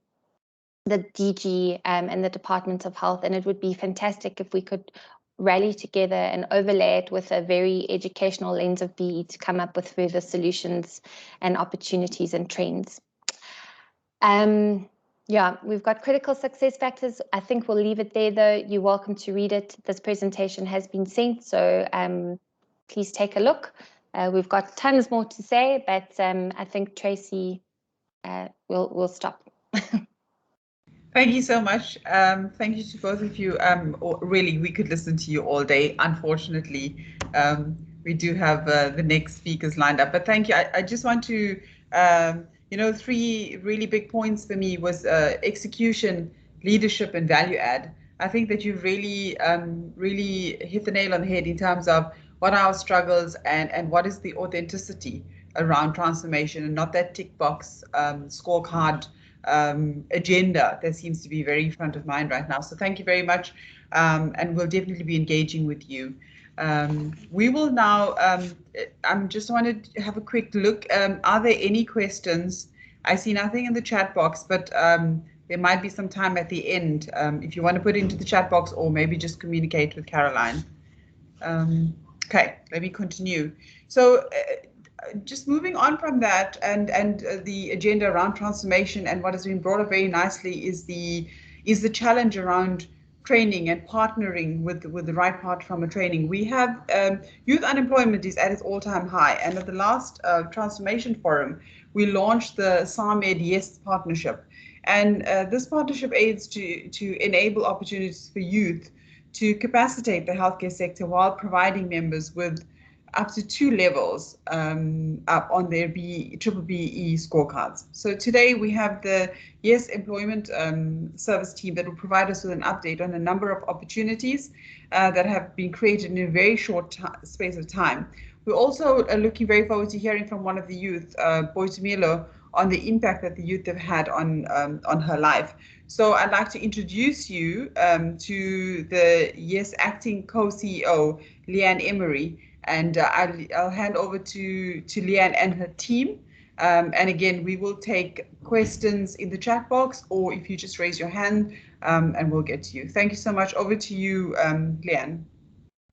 DG and the Department of Health, and it would be fantastic if we could rally together and overlay it with a very educational lens of BE to come up with further solutions and opportunities and trends. Yeah, we've got critical success factors. I think we'll leave it there, though. You're welcome to read it. This presentation has been sent, so please take a look. We've got tons more to say, but I think Tracy we'll stop. Thank you so much. Thank you to both of you. Really, we could listen to you all day. Unfortunately, we do have the next speakers lined up. But thank you. I just want to, three really big points for me was execution, leadership, and value add. I think that you've really, really hit the nail on the head in terms of what are our struggles and what is the authenticity around transformation, and not that tick box scorecard agenda that seems to be very front of mind right now. So thank you very much, and we'll definitely be engaging with you. We will now, I just wanted to have a quick look. Are there any questions? I see nothing in the chat box, but there might be some time at the end if you want to put it into the chat box, or maybe just communicate with Caroline. Okay, let me continue. So just moving on from that, and the agenda around transformation, and what has been brought up very nicely is the challenge around training and partnering with the right part from a training. We have youth unemployment is at its all-time high, and at the last transformation forum, we launched the SAMED Yes partnership, and this partnership aids to enable opportunities for youth to capacitate the healthcare sector while providing members with up to 2 levels up on their B-BBEE scorecards. So today we have the Yes Employment Service team that will provide us with an update on a number of opportunities that have been created in a very short space of time. We're also looking very forward to hearing from one of the youth, Boitumelo, on the impact that the youth have had on her life. So I'd like to introduce you to the Yes Acting Co-CEO, Leanne Emery, and I'll hand over to Leanne and her team. And again, we will take questions in the chat box, or if you just raise your hand, and we'll get to you. Thank you so much. Over to you, Leanne.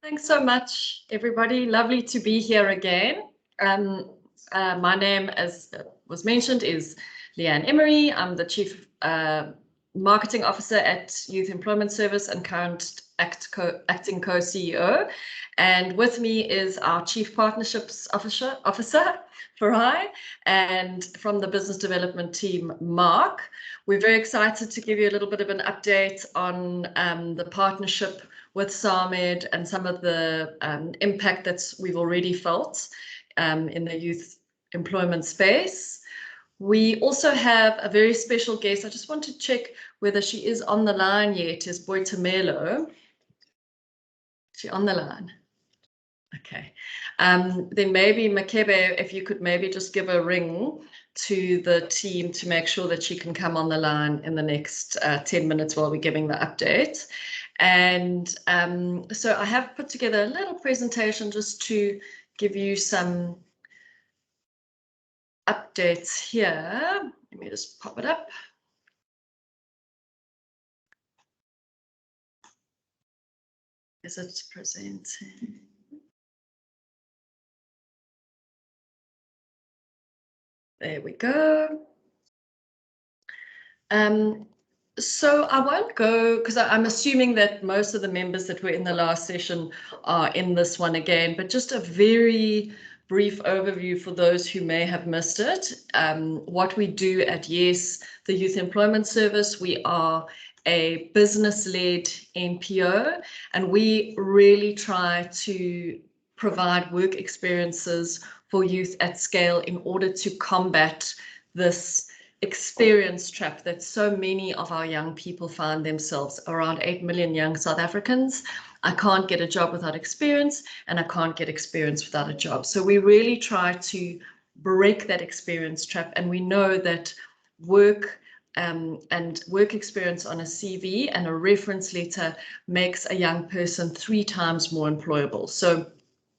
Thanks so much, everybody. Lovely to be here again. My name, as was mentioned, is Leanne Emery. I'm the Chief Marketing Officer at Youth Employment Service and current acting co-CEO. And with me is our Chief Partnerships Officer, Farai, and from the Business Development team, Mark. We're very excited to give you a little bit of an update on the partnership with SAMED and some of the impact that we've already felt in the youth employment space. We also have a very special guest. I just want to check whether she is on the line yet. Is Boitumelo? Is she on the line? Okay. Then maybe Makebe, if you could maybe just give a ring to the team to make sure that she can come on the line in the next 10 minutes while we're giving the update. And so I have put together a little presentation just to give you some updates here. Let me just pop it up. Is it presenting? There we go. So I won't go, because I'm assuming that most of the members that were in the last session are in this one again, but just a very brief overview for those who may have missed it. What we do at YES, the Youth Employment Service, we are a business-led NPO, and we really try to provide work experiences for youth at scale in order to combat this experience trap that so many of our young people find themselves. Around 8 million young South Africans. I can't get a job without experience, and I can't get experience without a job. So we really try to break that experience trap, and we know that work and work experience on a CV and a reference letter makes a young person 3 times more employable. So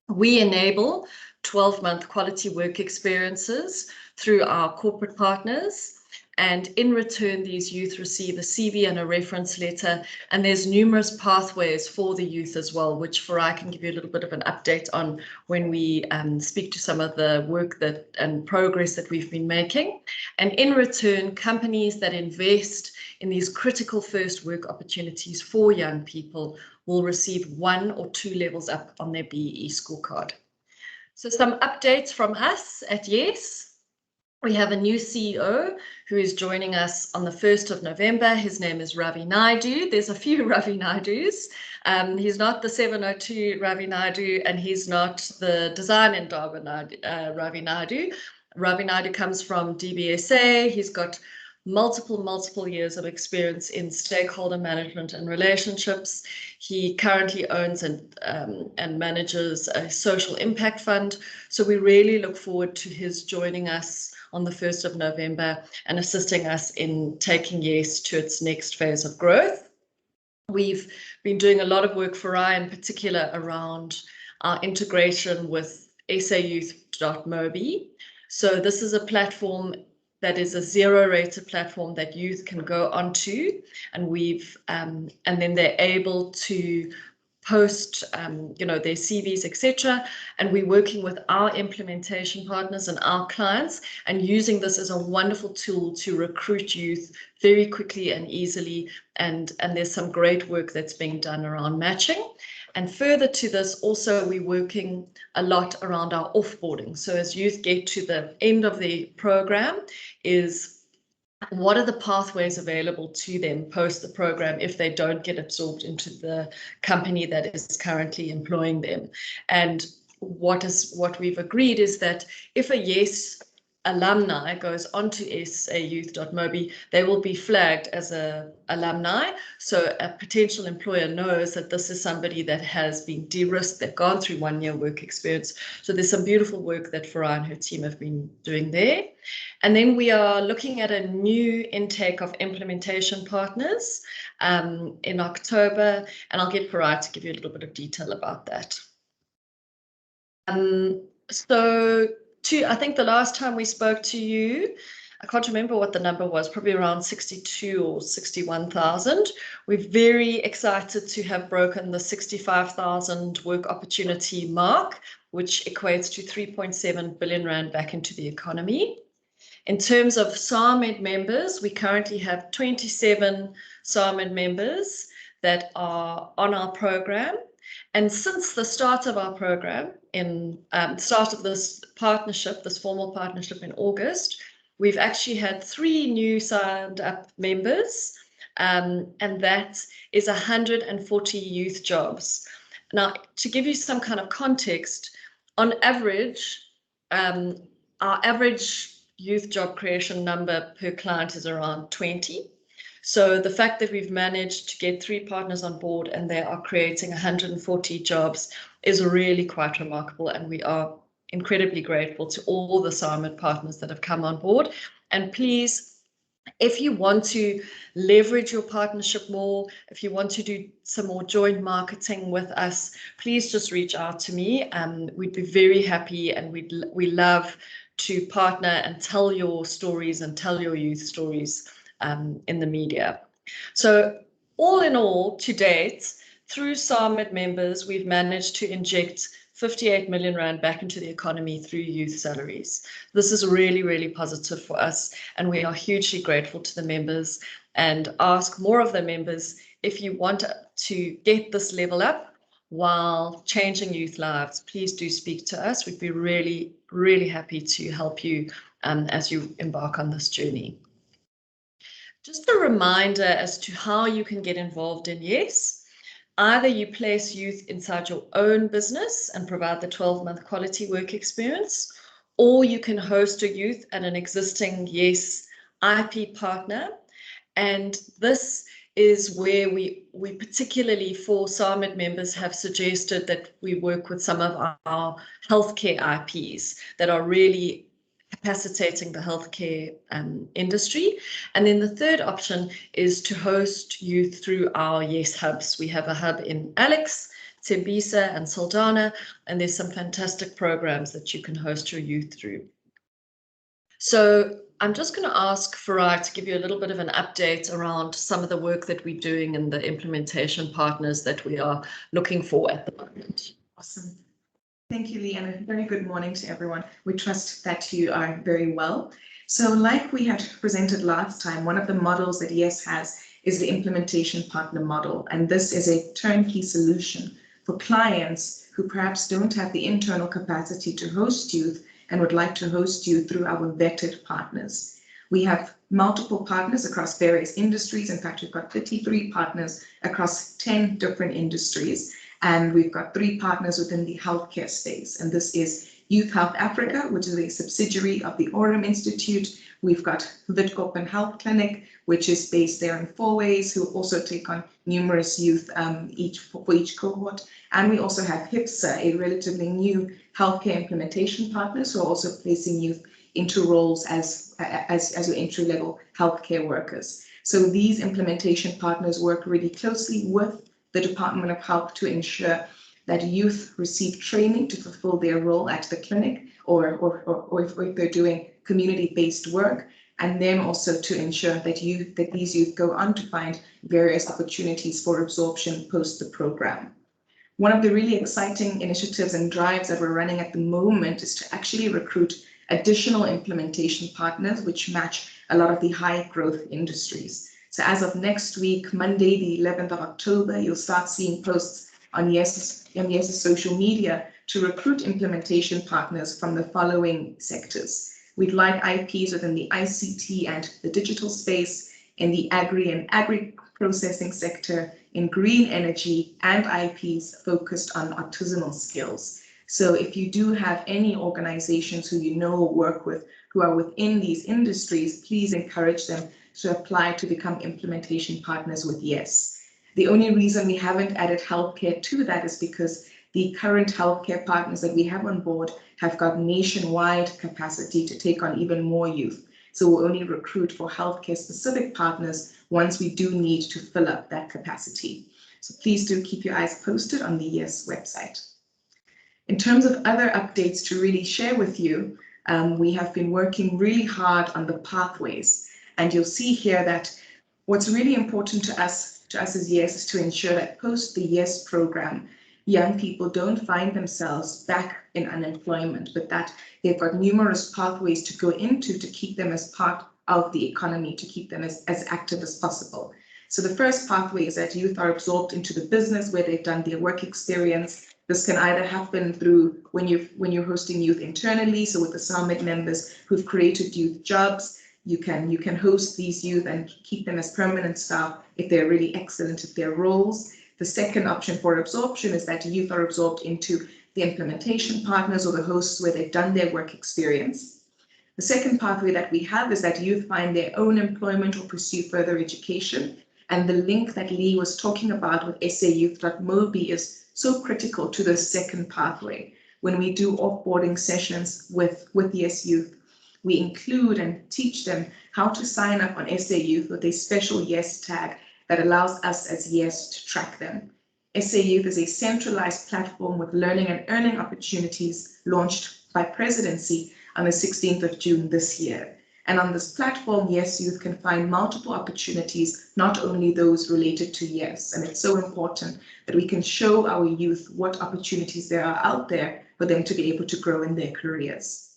we enable 12-month quality work experiences through our corporate partners, and in return these youth receive a CV and a reference letter, and there's numerous pathways for the youth as well, which Farai can give you a little bit of an update on when we speak to some of the work that and progress that we've been making. And in return, companies that invest in these critical first work opportunities for young people will receive 1 or 2 levels up on their BEE scorecard. So some updates from us at YES. We have a new CEO who is joining us on the 1st of November. His name is Ravi Naidu. There's a few Ravi Naidus. He's not the 702 Ravi Naidu, and he's not the design and Ravi Naidu. Ravi Naidu comes from DBSA. He's got multiple years of experience in stakeholder management and relationships. He currently owns and manages a social impact fund. So we really look forward to his joining us on the 1st of November and assisting us in taking YES to its next phase of growth. We've been doing a lot of work for I in particular around our integration with sayouth.mobi. So this is a platform that is a zero-rated platform that youth can go onto, and and then they're able to post their CVs, etc. And we're working with our implementation partners and our clients and using this as a wonderful tool to recruit youth very quickly and easily. And there's some great work that's being done around matching. And further to this, also we're working a lot around our offboarding. So as youth get to the end of the program, what are the pathways available to them post the program if they don't get absorbed into the company that is currently employing them? And what we've agreed is that if a YES alumni goes onto sayouth.mobi, they will be flagged as a alumni. So a potential employer knows that this is somebody that has been de-risked, they've gone through 1 year work experience. So there's some beautiful work that Farah and her team have been doing there. And then we are looking at a new intake of implementation partners in October, and I'll get Farah to give you a little bit of detail about that. I think the last time we spoke to you, I can't remember what the number was, probably around 62 or 61,000. We're very excited to have broken the 65,000 work opportunity mark, which equates to 3.7 billion rand back into the economy. In terms of SARMED members, we currently have 27 SARMED members that are on our program. And since the start of our program, start of this partnership, this formal partnership in August, we've actually had 3 new signed up members, and that is 140 youth jobs. Now, to give you some kind of context, on average, our average youth job creation number per client is around 20. So the fact that we've managed to get 3 partners on board and they are creating 140 jobs is really quite remarkable, and we are incredibly grateful to all the SARMED partners that have come on board. And please, if you want to leverage your partnership more, if you want to do some more joint marketing with us, please just reach out to me. We'd be very happy, and we love to partner and tell your stories and tell your youth stories in the media. So all in all, to date, through SARMED members, we've managed to inject 58 million rand back into the economy through youth salaries. This is really positive for us, and we are hugely grateful to the members and ask more of the members, if you want to get this level up while changing youth lives, please do speak to us. We'd be really happy to help you as you embark on this journey. Just a reminder as to how you can get involved in YES. Either you place youth inside your own business and provide the 12-month quality work experience, or you can host a youth at an existing YES IP partner. And this is where we particularly for SARMED members have suggested that we work with some of our healthcare IPs that are really capacitating the healthcare industry. And then the third option is to host youth through our YES hubs. We have a hub in Alex, Tembisa and Saldanha, and there's some fantastic programs that you can host your youth through. So I'm just going to ask Farah to give you a little bit of an update around some of the work that we're doing and the implementation partners that we are looking for at the moment. Awesome. Thank you, Lee, and a very good morning to everyone. We trust that you are very well. So like we had presented last time, one of the models that YES has is the implementation partner model. And this is a turnkey solution for clients who perhaps don't have the internal capacity to host youth and would like to host you through our vetted partners. We have multiple partners across various industries. In fact, we've got 33 partners across 10 different industries, and we've got 3 partners within the healthcare space. And this is Youth Health Africa, which is a subsidiary of the Aurum Institute. We've got Witkoppen Health Clinic, which is based there in Fourways, who also take on numerous youth for each cohort. And we also have HIPSA, a relatively new healthcare implementation partners who are also placing youth into roles as your entry-level healthcare workers. So these implementation partners work really closely with the Department of Health to ensure that youth receive training to fulfill their role at the clinic, or if they're doing community-based work, and then also to ensure that these youth go on to find various opportunities for absorption post the program. One of the really exciting initiatives and drives that we're running at the moment is to actually recruit additional implementation partners which match a lot of the high growth industries. So as of next week, Monday, the 11th of October, you'll start seeing posts on YES's social media to recruit implementation partners from the following sectors. We'd like IPs within the ICT and the digital space, in the agri and agri-processing sector, in green energy, and IPs focused on artisanal skills. So if you do have any organizations who you know or work with who are within these industries, please encourage them to apply to become implementation partners with YES. The only reason we haven't added healthcare to that is because the current healthcare partners that we have on board have got nationwide capacity to take on even more youth. So we'll only recruit for healthcare specific partners once we do need to fill up that capacity. So please do keep your eyes posted on the YES website. In terms of other updates to really share with you, we have been working really hard on the pathways. And you'll see here that what's really important to us as YES is to ensure that post the YES program, young people don't find themselves back in unemployment, but that they've got numerous pathways to go into to keep them as part of the economy, to keep them as active as possible. So the first pathway is that youth are absorbed into the business where they've done their work experience. This can either happen through when you're hosting youth internally, so with the SAMIC members who've created youth jobs. You can host these youth and keep them as permanent staff if they're really excellent at their roles. The second option for absorption is that youth are absorbed into the implementation partners or the hosts where they've done their work experience. The second pathway that we have is that youth find their own employment or pursue further education. And the link that Lee was talking about with sayouth.mobi is so critical to the second pathway. When we do offboarding sessions with YES Youth, we include and teach them how to sign up on SA Youth with a special YES tag that allows us as YES to track them. SA Youth is a centralized platform with learning and earning opportunities launched by Presidency on the 16th of June this year. And on this platform, YES Youth can find multiple opportunities, not only those related to YES. And it's so important that we can show our youth what opportunities there are out there for them to be able to grow in their careers.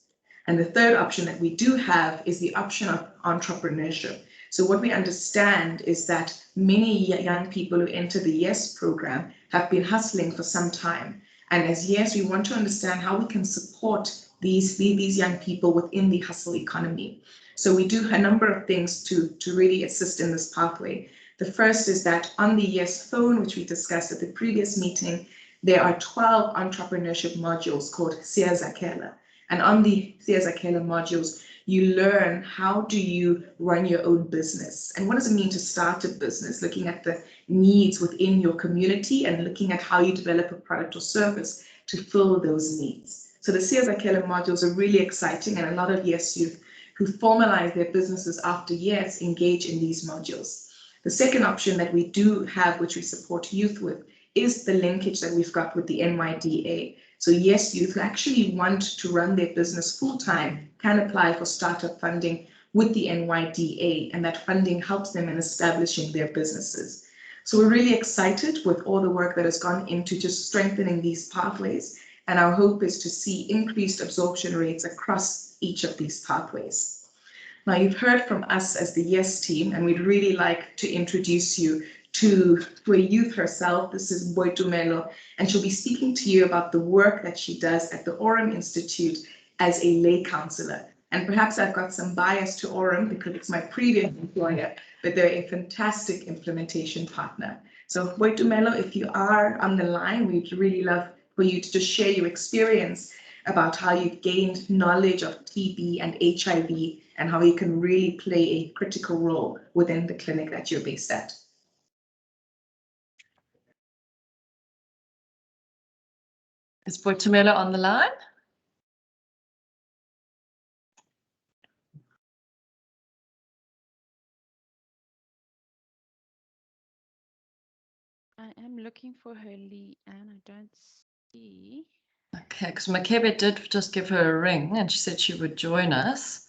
And the third option that we do have is the option of entrepreneurship. So what we understand is that many young people who enter the YES program have been hustling for some time. And as YES, we want to understand how we can support these young people within the hustle economy. So we do a number of things to really assist in this pathway. The first is that on the YES phone, which we discussed at the previous meeting, there are 12 entrepreneurship modules called Siyazakela. And on the Siyazakela modules, you learn how do you run your own business and what does it mean to start a business, looking at the needs within your community and looking at how you develop a product or service to fill those needs. So the Siyazakela modules are really exciting, and a lot of YES youth who formalize their businesses after YES engage in these modules. The second option that we do have, which we support youth with, is the linkage that we've got with the NYDA. So YES youth who actually want to run their business full-time can apply for startup funding with the NYDA, and that funding helps them in establishing their businesses. So we're really excited with all the work that has gone into just strengthening these pathways, and our hope is to see increased absorption rates across each of these pathways. Now, you've heard from us as the YES team, and we'd really like to introduce you to a youth herself. This is Boitumelo, and she'll be speaking to you about the work that she does at the Aurum Institute as a lay counselor. And perhaps I've got some bias to Aurum because it's my previous employer, but they're a fantastic implementation partner. So Boitumelo, if you are on the line, we'd really love for you to just share your experience about how you've gained knowledge of TB and HIV and how you can really play a critical role within the clinic that you're based at. Is Boitumelo on the line? I am looking for her, Lee, and I don't see. Okay, because Makebe did just give her a ring and she said she would join us.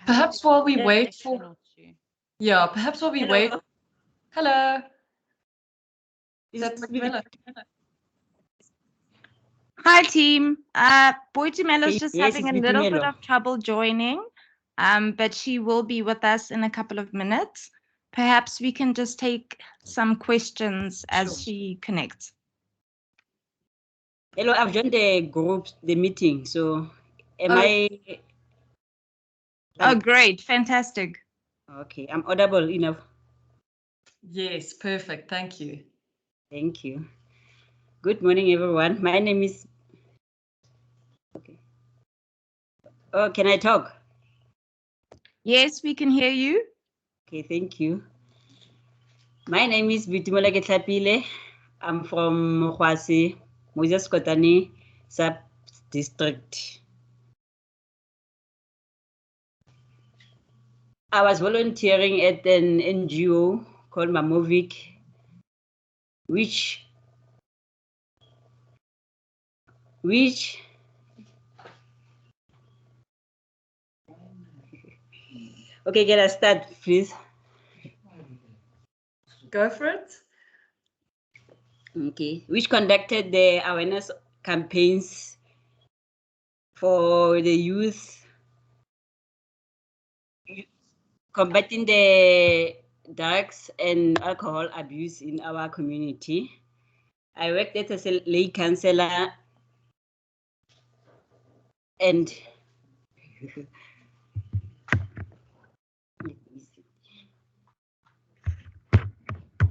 Perhaps while we wait for... Yeah, perhaps while we wait... Hello. Is that Boitumelo? Hi, team. Boitumelo's just having a little bit of trouble joining, but she will be with us in a couple of minutes. Perhaps we can just take some questions as she connects. Hello, I've joined the group, the meeting. So am I? Oh, great. Fantastic. Okay, I'm audible enough. Yes, perfect. Thank you. Thank you. Good morning, everyone. My name is... Okay. Oh, can I talk? Yes, we can hear you. Okay, thank you. My name is Boitumelo Tlhapile. I'm from Mokwase, Moses Kotane sub-district. I was volunteering at an NGO called Mamovic, which okay, can I start, please? Go for it. Okay, which conducted the awareness campaigns for the youth, combating the drugs and alcohol abuse in our community. I worked as a lay counselor and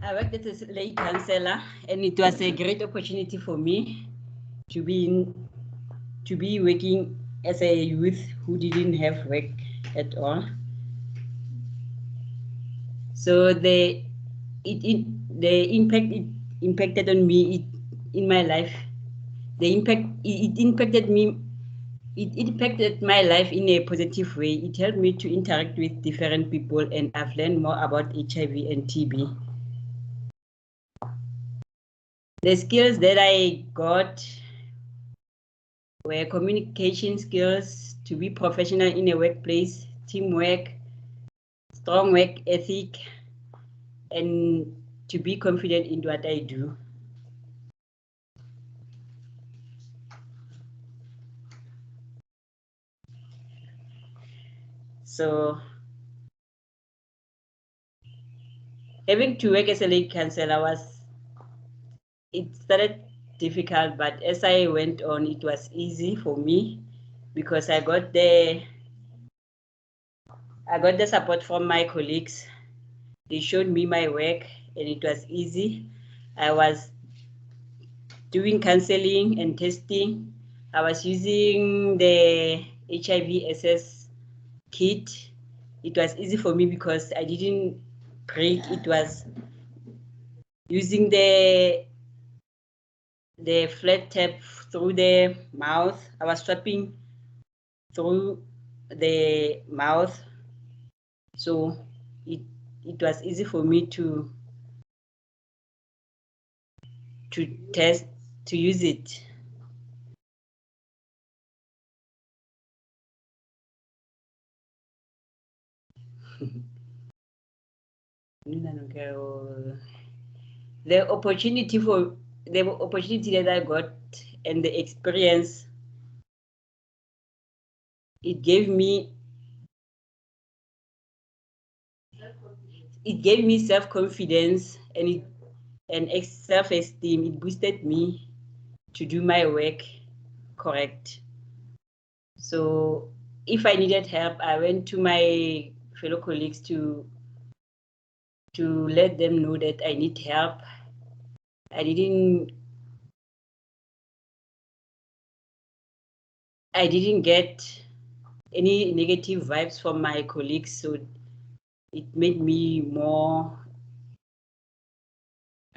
I worked as a lay counselor, and it was a great opportunity for me to be working as a youth who didn't have work at all. So the impact it impacted on me in my life. The impact it impacted me. It impacted my life in a positive way. It helped me to interact with different people, and I've learned more about HIV and TB. The skills that I got were communication skills, to be professional in a workplace, teamwork, strong work ethic, and to be confident in what I do. So having to work as a lay counselor it started difficult, but as I went on, it was easy for me because I got the support from my colleagues. They showed me my work and it was easy. I was doing counseling and testing. I was using the HIV SS kit. It was easy for me because I didn't break. It was using the flat tap through the mouth. I was swapping through the mouth. So it was easy for me to test, to use it. The opportunity that I got and the experience, it gave me self-confidence, and and self-esteem. It boosted me to do my work correct. So if I needed help, I went to my fellow colleagues to let them know that I need help. I didn't get any negative vibes from my colleagues, so it made me more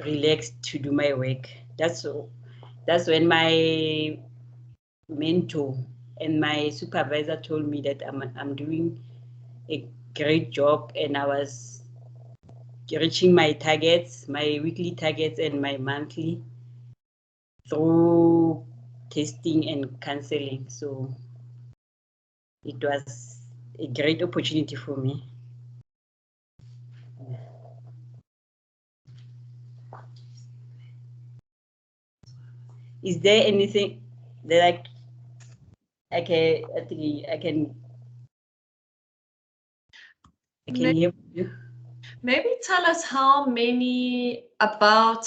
relaxed to do my work. That's when my mentor and my supervisor told me that I'm doing a great job, and I was reaching my targets, my weekly targets and my monthly, through testing and counseling. So it was a great opportunity for me. Is there anything that I can hear you? Maybe tell us about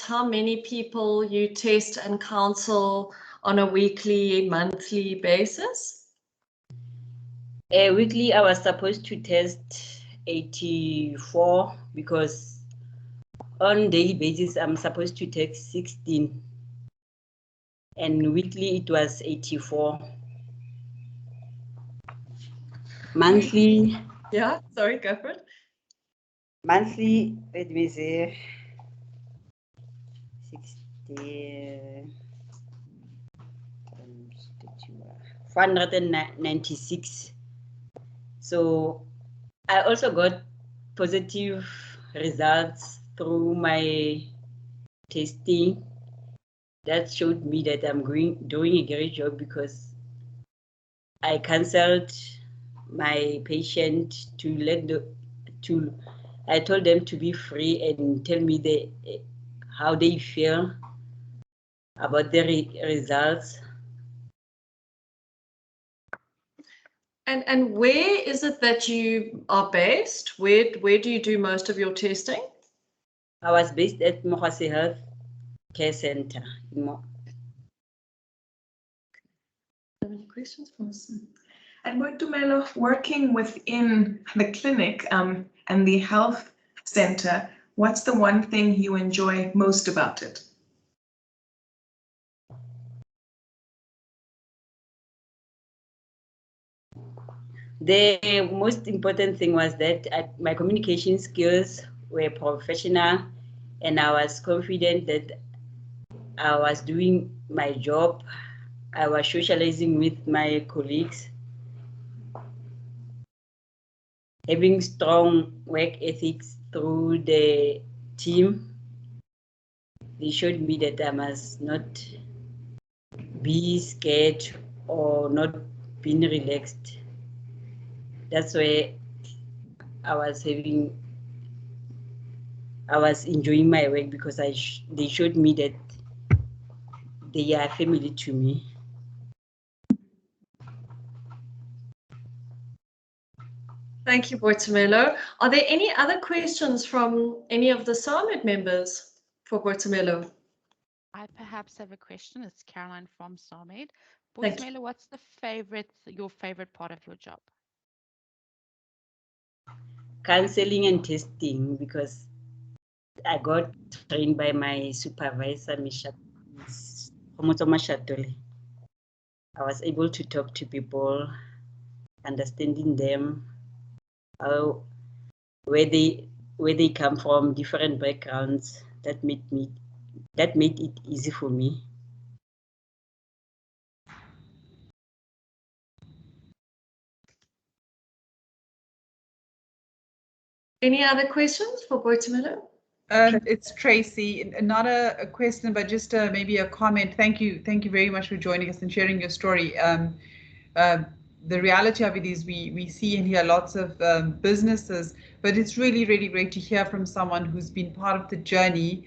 how many people you test and counsel on a weekly, monthly basis? Weekly, I was supposed to test 84 because on daily basis, I'm supposed to test 16. And weekly, it was 84. Monthly. Yeah, sorry, go for it. Monthly, let me say, 60, 496. So I also got positive results through my testing. That showed me that I'm doing a great job, because I counseled my patient I told them to be free and tell me how they feel about the results. And where is it that you are based? Where do you do most of your testing? I was based at Mokolobate Health Care Center. Any questions from us? And Boitumelo, working within the clinic and the health center, what's the one thing you enjoy most about it? The most important thing was that my communication skills were professional, and I was confident that I was doing my job. I was socializing with my colleagues, having strong work ethics through the team. They showed me that I must not be scared or not being relaxed. That's why I was enjoying my work, because they showed me that they are family to me. Thank you, Boitumelo. Are there any other questions from any of the SAMED members for Boitumelo? I perhaps have a question. It's Caroline from SAMED. Thank you. Boitumelo, what's your favorite part of your job? Counseling and testing, because I got trained by my supervisor, Ms. Shatole. I was able to talk to people, understanding them, where they come from, different backgrounds. That made it easy for me. Any other questions for Boitumelo? It's Tracy. Not a question, but just maybe a comment. Thank you very much for joining us and sharing your story. The reality of it is we see and hear lots of businesses, but it's really, really great to hear from someone who's been part of the journey.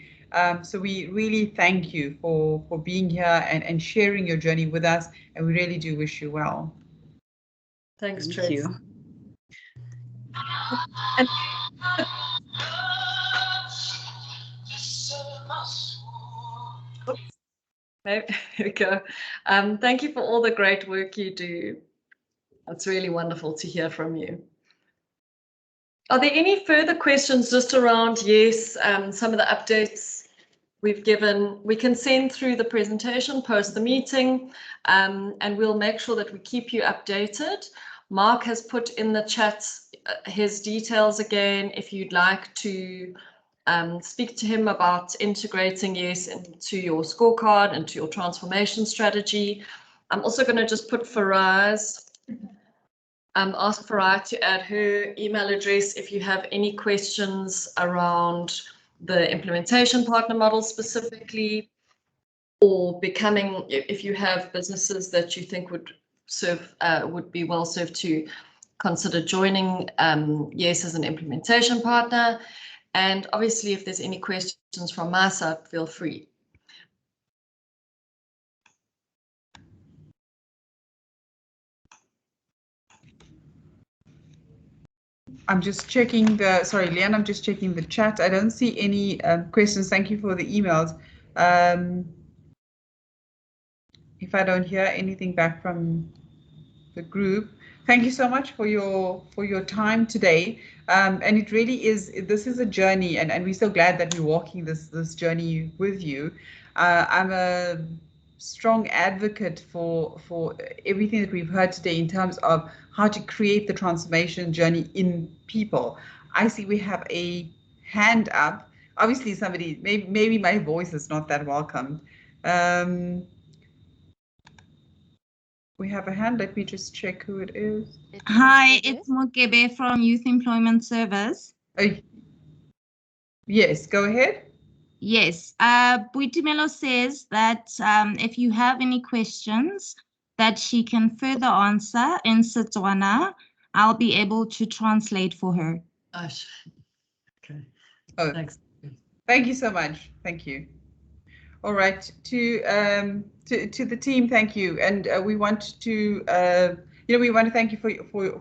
So we really thank you for being here and sharing your journey with us, and we really do wish you well. Thanks, Thank Tracy. you. And There we go. Thank you for all the great work you do. It's really wonderful to hear from you. Are there any further questions just around, yes, some of the updates we've given? We can send through the presentation post the meeting, and we'll make sure that we keep you updated. Mark has put in the chat his details again if you'd like to speak to him about integrating YES into your scorecard, into your transformation strategy. I'm also going to just put Faraz, ask Faraz to add her email address if you have any questions around the implementation partner model specifically, or becoming, if you have businesses that you think would serve, would be well served to consider joining YES as an implementation partner. And obviously, if there's any questions from my side, feel free. I'm just checking the, sorry, Leanne, I'm just checking the chat. I don't see any questions. Thank you for the emails. If I don't hear anything back from the group, thank you so much for your time today. And it really is, this is a journey, and we're so glad that we're walking this journey with you. I'm a strong advocate for everything that we've heard today in terms of how to create the transformation journey in people. I see we have a hand up. Obviously somebody, maybe my voice is not that welcomed. We have a hand. Let me just check who it is. Hi, it's Mokolobate from Youth Employment Service. Yes, go ahead. Yes, Boitumelo says that if you have any questions that she can further answer in Setswana, I'll be able to translate for her. Okay. Oh, thanks. Thank you so much. Thank you. All right, to the team, thank you, and we want to we want to thank you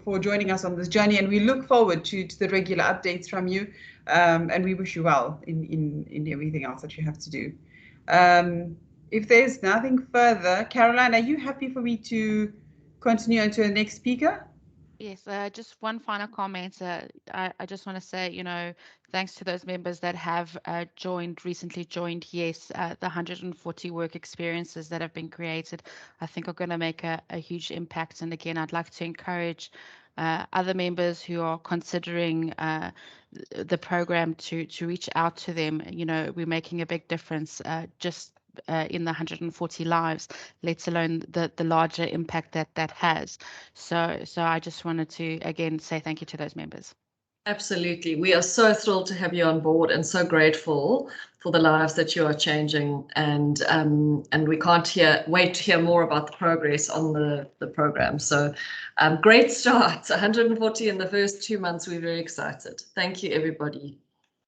for joining us on this journey, and we look forward to the regular updates from you, and we wish you well in everything else that you have to do. If there's nothing further, Caroline, are you happy for me to continue on to the next speaker? Yes, just one final comment. I just want to say, thanks to those members that have recently joined YES, the 140 work experiences that have been created, I think are going to make a huge impact. And again, I'd like to encourage other members who are considering the program to reach out to them. We're making a big difference just in the 140 lives, let alone the larger impact that has. So I just wanted to again say thank you to those members. Absolutely. We are so thrilled to have you on board and so grateful for the lives that you are changing, and we can't wait to hear more about the progress on the program. So great start, 140 in the first 2 months. We're very excited. Thank you, everybody.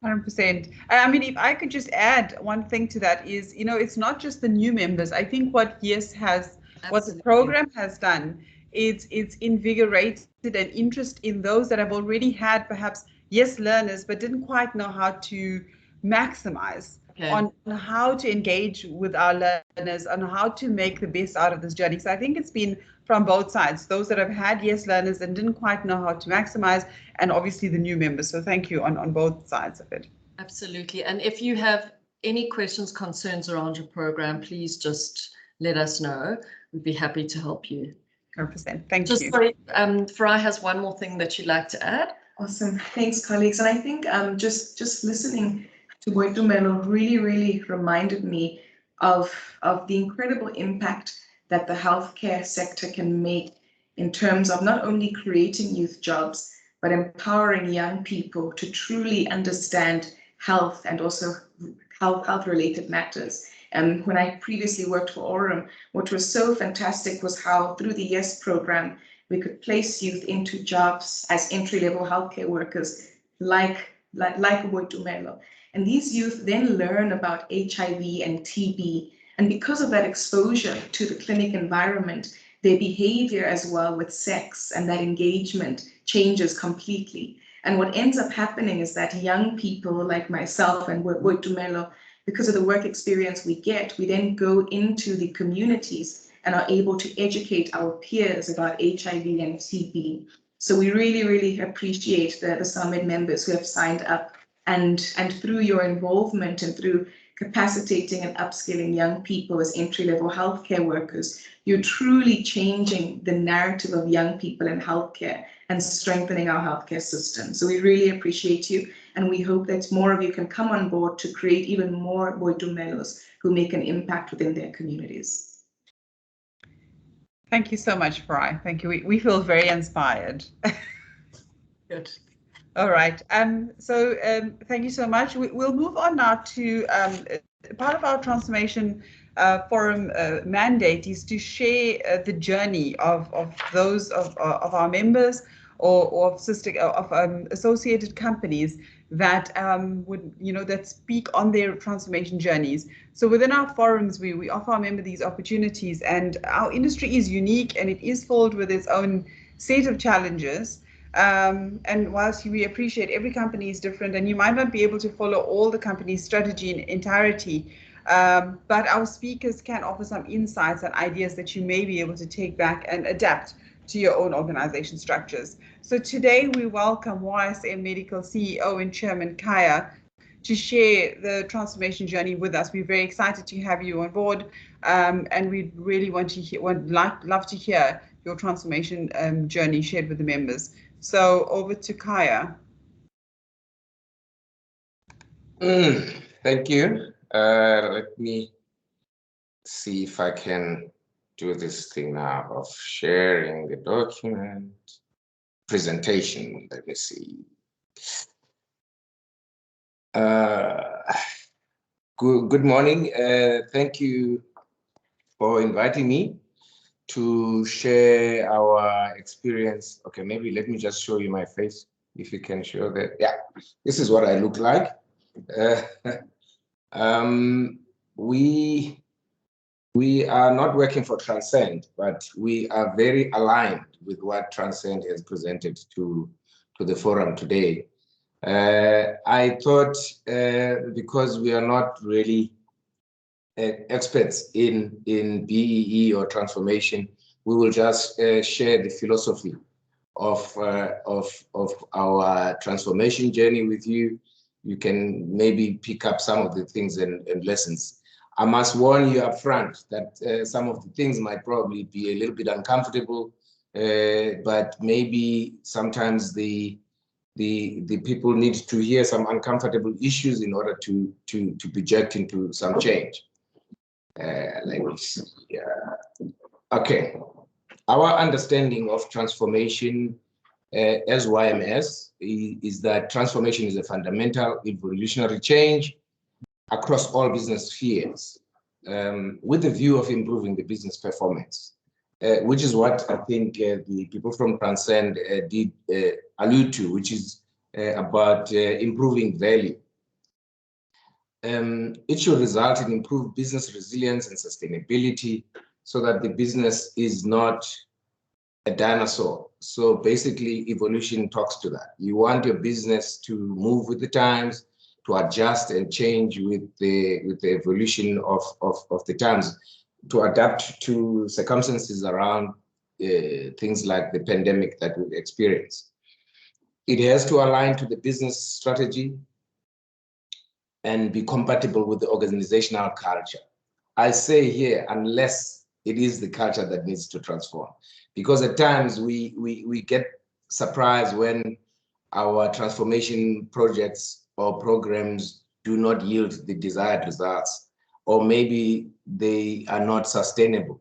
100%. I mean, if I could just add one thing to that is, it's not just the new members. I think what YES has, Absolutely. What the program has done, it's invigorated an interest in those that have already had perhaps YES learners, but didn't quite know how to maximize on how to engage with our learners, on how to make the best out of this journey. So I think it's been from both sides, those that have had YES learners and didn't quite know how to maximize, and obviously the new members. So thank you on both sides of it. Absolutely. And if you have any questions, concerns around your program, please just let us know. We'd be happy to help you. 100%. Thank you. Sorry, Farai has one more thing that you'd like to add. Awesome. Thanks, colleagues. And I think just listening to Boitumelo really reminded me of the incredible impact that the healthcare sector can make in terms of not only creating youth jobs, but empowering young people to truly understand health and also health-related matters. And when I previously worked for Aurum, what was so fantastic was how through the YES program, we could place youth into jobs as entry-level healthcare workers like Boitumelo. And these youth then learn about HIV and TB. And because of that exposure to the clinic environment, their behavior as well with sex and that engagement changes completely. And what ends up happening is that young people like myself and Boitumelo because of the work experience we get, we then go into the communities and are able to educate our peers about HIV and TB. So we really, really appreciate the summit members who have signed up, and through your involvement and through capacitating and upskilling young people as entry-level healthcare workers, you're truly changing the narrative of young people in healthcare and strengthening our healthcare system. So we really appreciate you, and we hope that more of you can come on board to create even more Boitumelos who make an impact within their communities. Thank you so much, Farai. Thank you. We feel very inspired. Good. All right. Thank you so much. We'll move on now to part of our transformation forum mandate is to share the journey of those of our members or of associated companies that that speak on their transformation journeys. So within our forums, we offer our members these opportunities, and our industry is unique and it is filled with its own set of challenges. And whilst we appreciate every company is different, and you might not be able to follow all the company's strategy in entirety, but our speakers can offer some insights and ideas that you may be able to take back and adapt to your own organization structures. So today we welcome YMS Medical CEO and Chairman Khaya to share the transformation journey with us. We're very excited to have you on board, and we really love to hear your transformation journey shared with the members. So over to Khaya. Thank you. Let me see if I can do this thing now of sharing the document presentation. Let me see. Good morning. Thank you for inviting me to share our experience. Okay, maybe let me just show you my face, if you can show that. Yeah, this is what I look like. We are not working for Transcend, but we are very aligned with what Transcend has presented to the forum today. I thought because we are not really experts in BEE or transformation, we will just share the philosophy of our transformation journey with you. You can maybe pick up some of the things and lessons. I must warn you up front that some of the things might probably be a little bit uncomfortable, but maybe sometimes the people need to hear some uncomfortable issues in order to project into some change. Let me see. Okay. Our understanding of transformation as YMS is that transformation is a fundamental evolutionary change across all business spheres, with the view of improving the business performance, which is what I think the people from Transcend did allude to, which is about improving value. It should result in improved business resilience and sustainability so that the business is not a dinosaur. So basically, evolution talks to that. You want your business to move with the times, to adjust and change with the evolution of the times, to adapt to circumstances around things like the pandemic that we've experienced. It has to align to the business strategy and be compatible with the organizational culture. I say here, unless it is the culture that needs to transform, because at times we get surprised when our transformation projects or programs do not yield the desired results, or maybe they are not sustainable.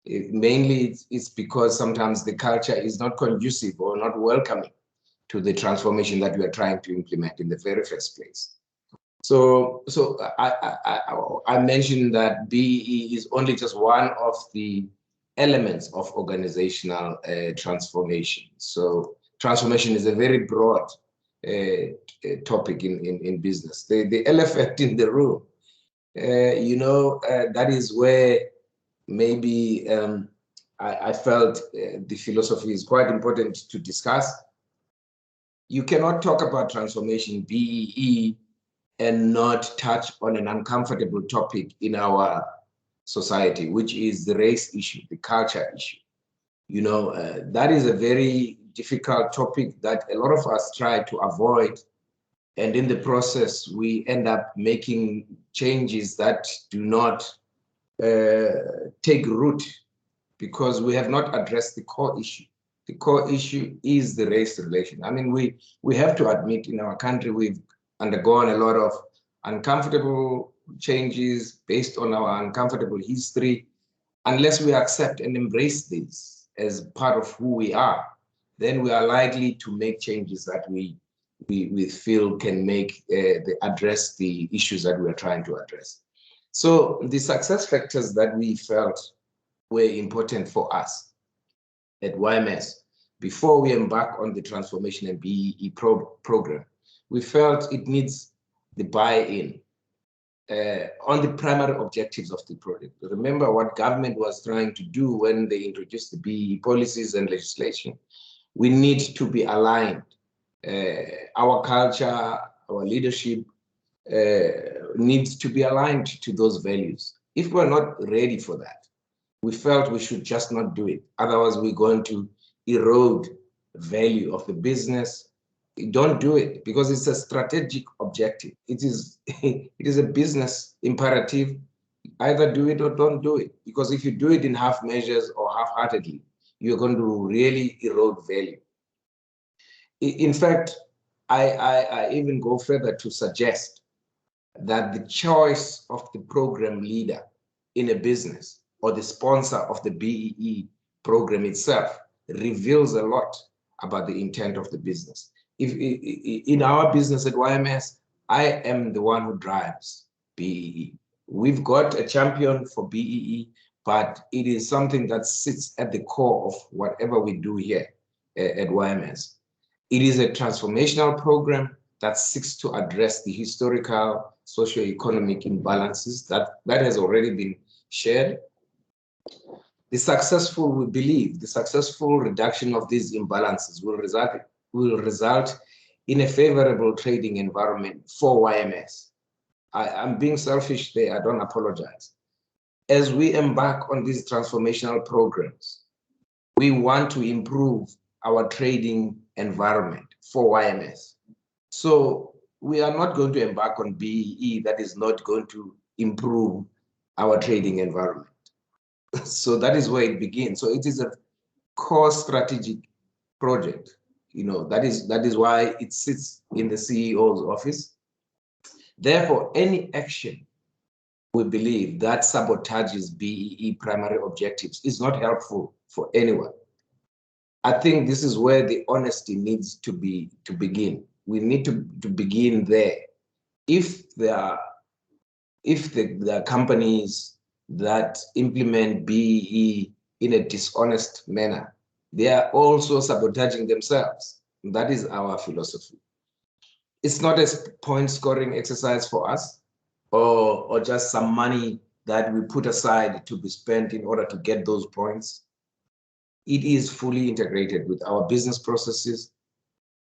Mainly it's because sometimes the culture is not conducive or not welcoming to the transformation that we are trying to implement in the very first place. So I mentioned that BEE is only just one of the elements of organizational transformation. So transformation is a very broad topic in business. The elephant in the room, that is where maybe I felt the philosophy is quite important to discuss. You cannot talk about transformation BEE and not touch on an uncomfortable topic in our society, which is the race issue, the culture issue. You know, that is a very difficult topic that a lot of us try to avoid. And in the process, we end up making changes that do not take root because we have not addressed the core issue. The core issue is the race relation. I mean, we have to admit in our country, we've undergone a lot of uncomfortable changes based on our uncomfortable history. Unless we accept and embrace this as part of who we are, then we are likely to make changes that we feel can make address the issues that we are trying to address. So the success factors that we felt were important for us at YMS before we embark on the Transformation and BEE program, we felt it needs the buy-in on the primary objectives of the project. Remember what government was trying to do when they introduced the BEE policies and legislation. We need to be aligned. Our culture, our leadership needs to be aligned to those values. If we're not ready for that, we felt we should just not do it. Otherwise, we're going to erode value of the business. Don't do it because it's a strategic objective. It is a business imperative. Either do it or don't do it. Because if you do it in half measures or half-heartedly, you're going to really erode value. In fact, I even go further to suggest that the choice of the program leader in a business or the sponsor of the BEE program itself reveals a lot about the intent of the business. If in our business at YMS, I am the one who drives BEE. We've got a champion for BEE, but it is something that sits at the core of whatever we do here at YMS. It is a transformational program that seeks to address the historical socio-economic imbalances that has already been shared. We believe the successful reduction of these imbalances will result in a favorable trading environment for YMS. I'm being selfish there, I don't apologize. As we embark on these transformational programs, we want to improve our trading environment for YMS. So we are not going to embark on BEE that is not going to improve our trading environment. So that is where it begins. So it is a core strategic project. You know, that is why it sits in the CEO's office. Therefore, any action we believe that sabotages BEE primary objectives is not helpful for anyone. I think this is where the honesty needs to begin. We need to begin there. If there are companies that implement BEE in a dishonest manner, they are also sabotaging themselves. That is our philosophy. It's not a point scoring exercise for us or just some money that we put aside to be spent in order to get those points. It is fully integrated with our business processes,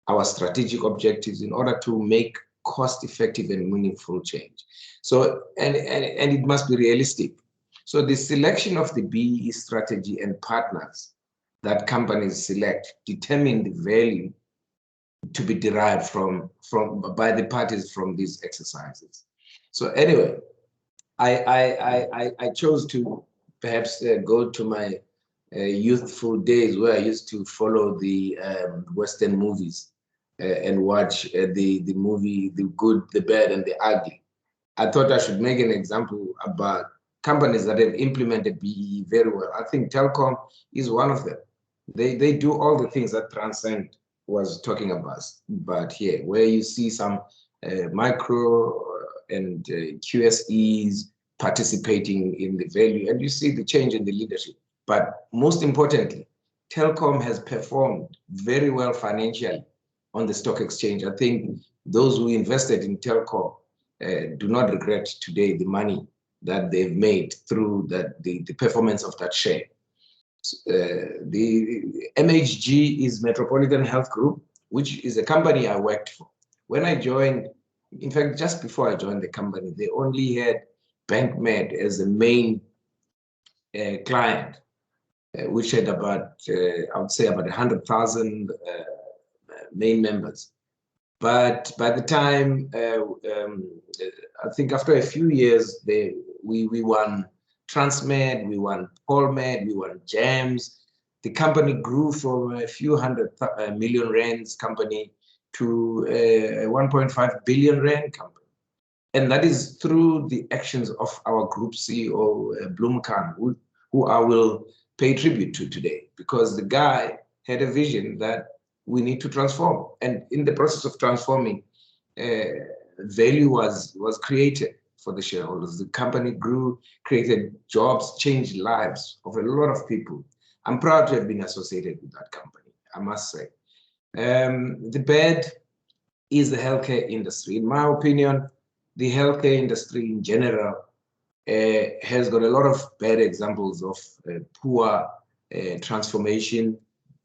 our strategic objectives in order to make cost-effective and meaningful change. So, and it must be realistic. So the selection of the BEE strategy and partners that companies select determine the value to be derived by the parties from these exercises. So anyway, I chose to perhaps go to my youthful days where I used to follow the Western movies and watch the movie, The Good, the Bad, and the Ugly. I thought I should make an example about companies that have implemented BEE very well. I think Telkom is one of them. They do all the things that Transcend was talking about here, where you see some micro and QSEs participating in the value, and you see the change in the leadership. But most importantly, Telkom has performed very well financially on the stock exchange. I think those who invested in Telkom do not regret today the money that they've made through the performance of that share. The MHG is Metropolitan Health Group, which is a company I worked for. When I joined In fact, just before I joined the company, they only had BankMed as the main client, which had about, I would say, about 100,000 main members. But by the time, I think after a few years, we won Transmed, we won Polmed, we won GEMS. The company grew from a few hundred million rands company to a 1.5 billion rand company. And that is through the actions of our group CEO, Blumkan, who I will pay tribute to today, because the guy had a vision that we need to transform. And in the process of transforming, value was created for the shareholders. The company grew, created jobs, changed lives of a lot of people. I'm proud to have been associated with that company, I must say. The bad is the healthcare industry. In my opinion, the healthcare industry in general has got a lot of bad examples of poor transformation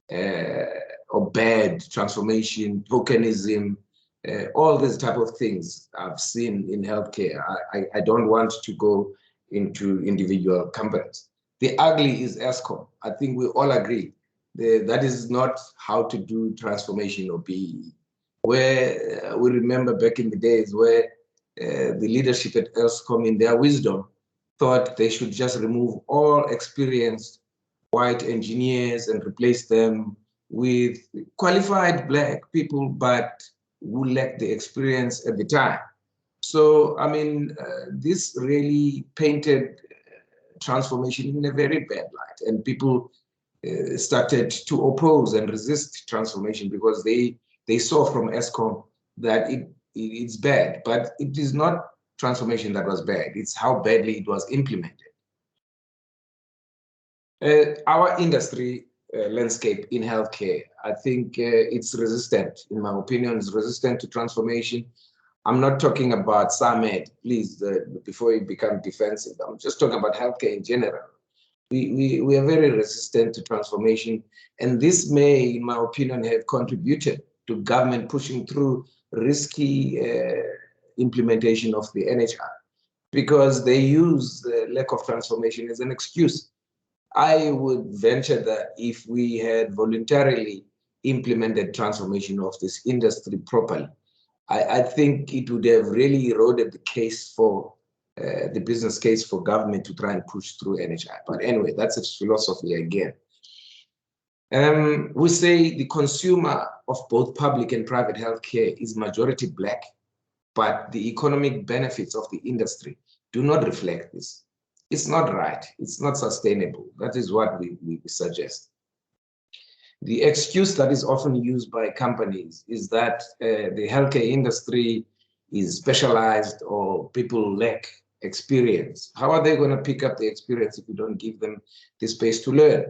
or bad transformation, tokenism, all these type of things I've seen in healthcare. I don't want to go into individual companies. The ugly is ESCOM. I think we all agree that is not how to do transformation or BEE. Where we remember back in the days where the leadership at ESCOM, in their wisdom, thought they should just remove all experienced white engineers and replace them with qualified Black people, but who lacked the experience at the time. So, I mean, this really painted transformation in a very bad light, and people started to oppose and resist transformation because they saw from ESCOM that it's bad, but it is not transformation that was bad, it's how badly it was implemented. Our industry landscape in healthcare, I think it's resistant, in my opinion, is resistant to transformation. I'm not talking about SAMED, please, before you become defensive. I'm just talking about healthcare in general. We are very resistant to transformation, and this may, in my opinion, have contributed to government pushing through risky implementation of the NHI, because they use the lack of transformation as an excuse. I would venture that if we had voluntarily implemented transformation of this industry properly, I think it would have really eroded the case for the business case for government to try and push through NHI. But anyway, that's a philosophy again. We say the consumer of both public and private healthcare is majority Black, but the economic benefits of the industry do not reflect this. It's not right. It's not sustainable. That is what we suggest. The excuse that is often used by companies is that the healthcare industry is specialized or people lack experience. How are they going to pick up the experience if you don't give them the space to learn?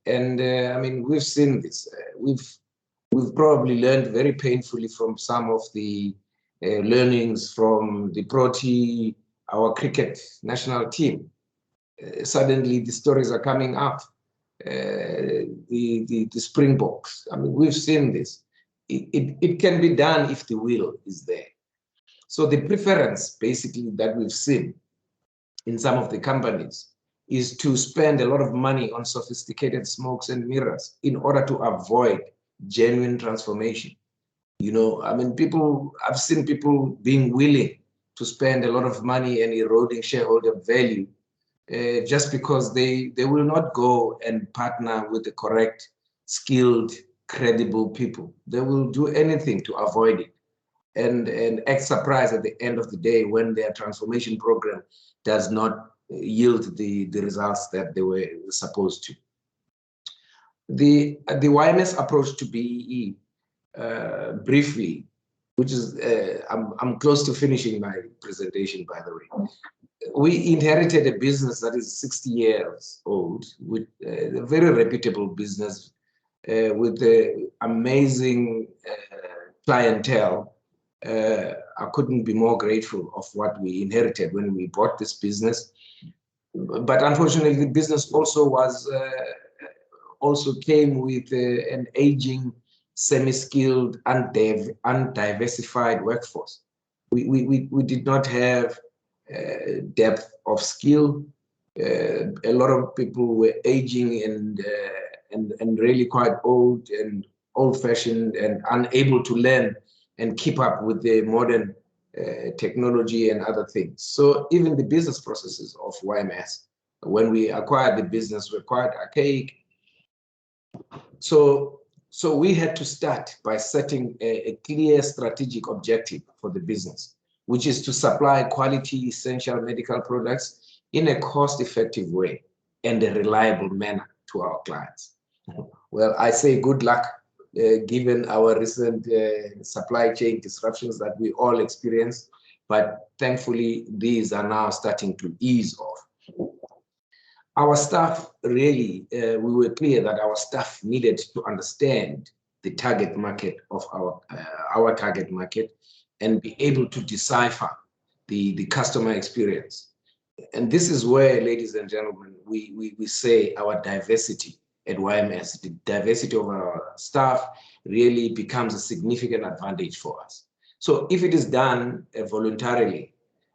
And I mean, we've seen this. We've probably learned very painfully from some of the learnings from the Proti, our cricket national team. Suddenly the stories are coming up. The Springboks. I mean, we've seen this. It can be done if the will is there. So the preference, basically, that we've seen in some of the companies is to spend a lot of money on sophisticated smokes and mirrors in order to avoid genuine transformation. You know, I mean, I've seen people being willing to spend a lot of money and eroding shareholder value just because they will not go and partner with the correct, skilled, credible people. They will do anything to avoid it and act surprised at the end of the day when their transformation program does not yield the results that they were supposed to. The YMS approach to BEE, briefly, which is, I'm close to finishing my presentation, by the way. We inherited a business that is 60 years old with a very reputable business with amazing clientele. I couldn't be more grateful of what we inherited when we bought this business. But unfortunately, the business also came with an aging, semi-skilled, undiversified workforce. we did not have depth of skill. A lot of people were aging and really quite old and old-fashioned and unable to learn and keep up with the modern technology and other things. So even the business processes of YMS, when we acquired the business, were quite archaic. So we had to start by setting a clear strategic objective for the business, which is to supply quality essential medical products in a cost-effective way and a reliable manner to our clients. Well, I say good luck, given our recent supply chain disruptions that we all experienced, but thankfully these are now starting to ease off. Our staff really, we were clear that our staff needed to understand the target market of our target market and be able to decipher the customer experience. And this is where, ladies and gentlemen, we say our diversity at YMS, the diversity of our staff really becomes a significant advantage for us. So if it is done voluntarily,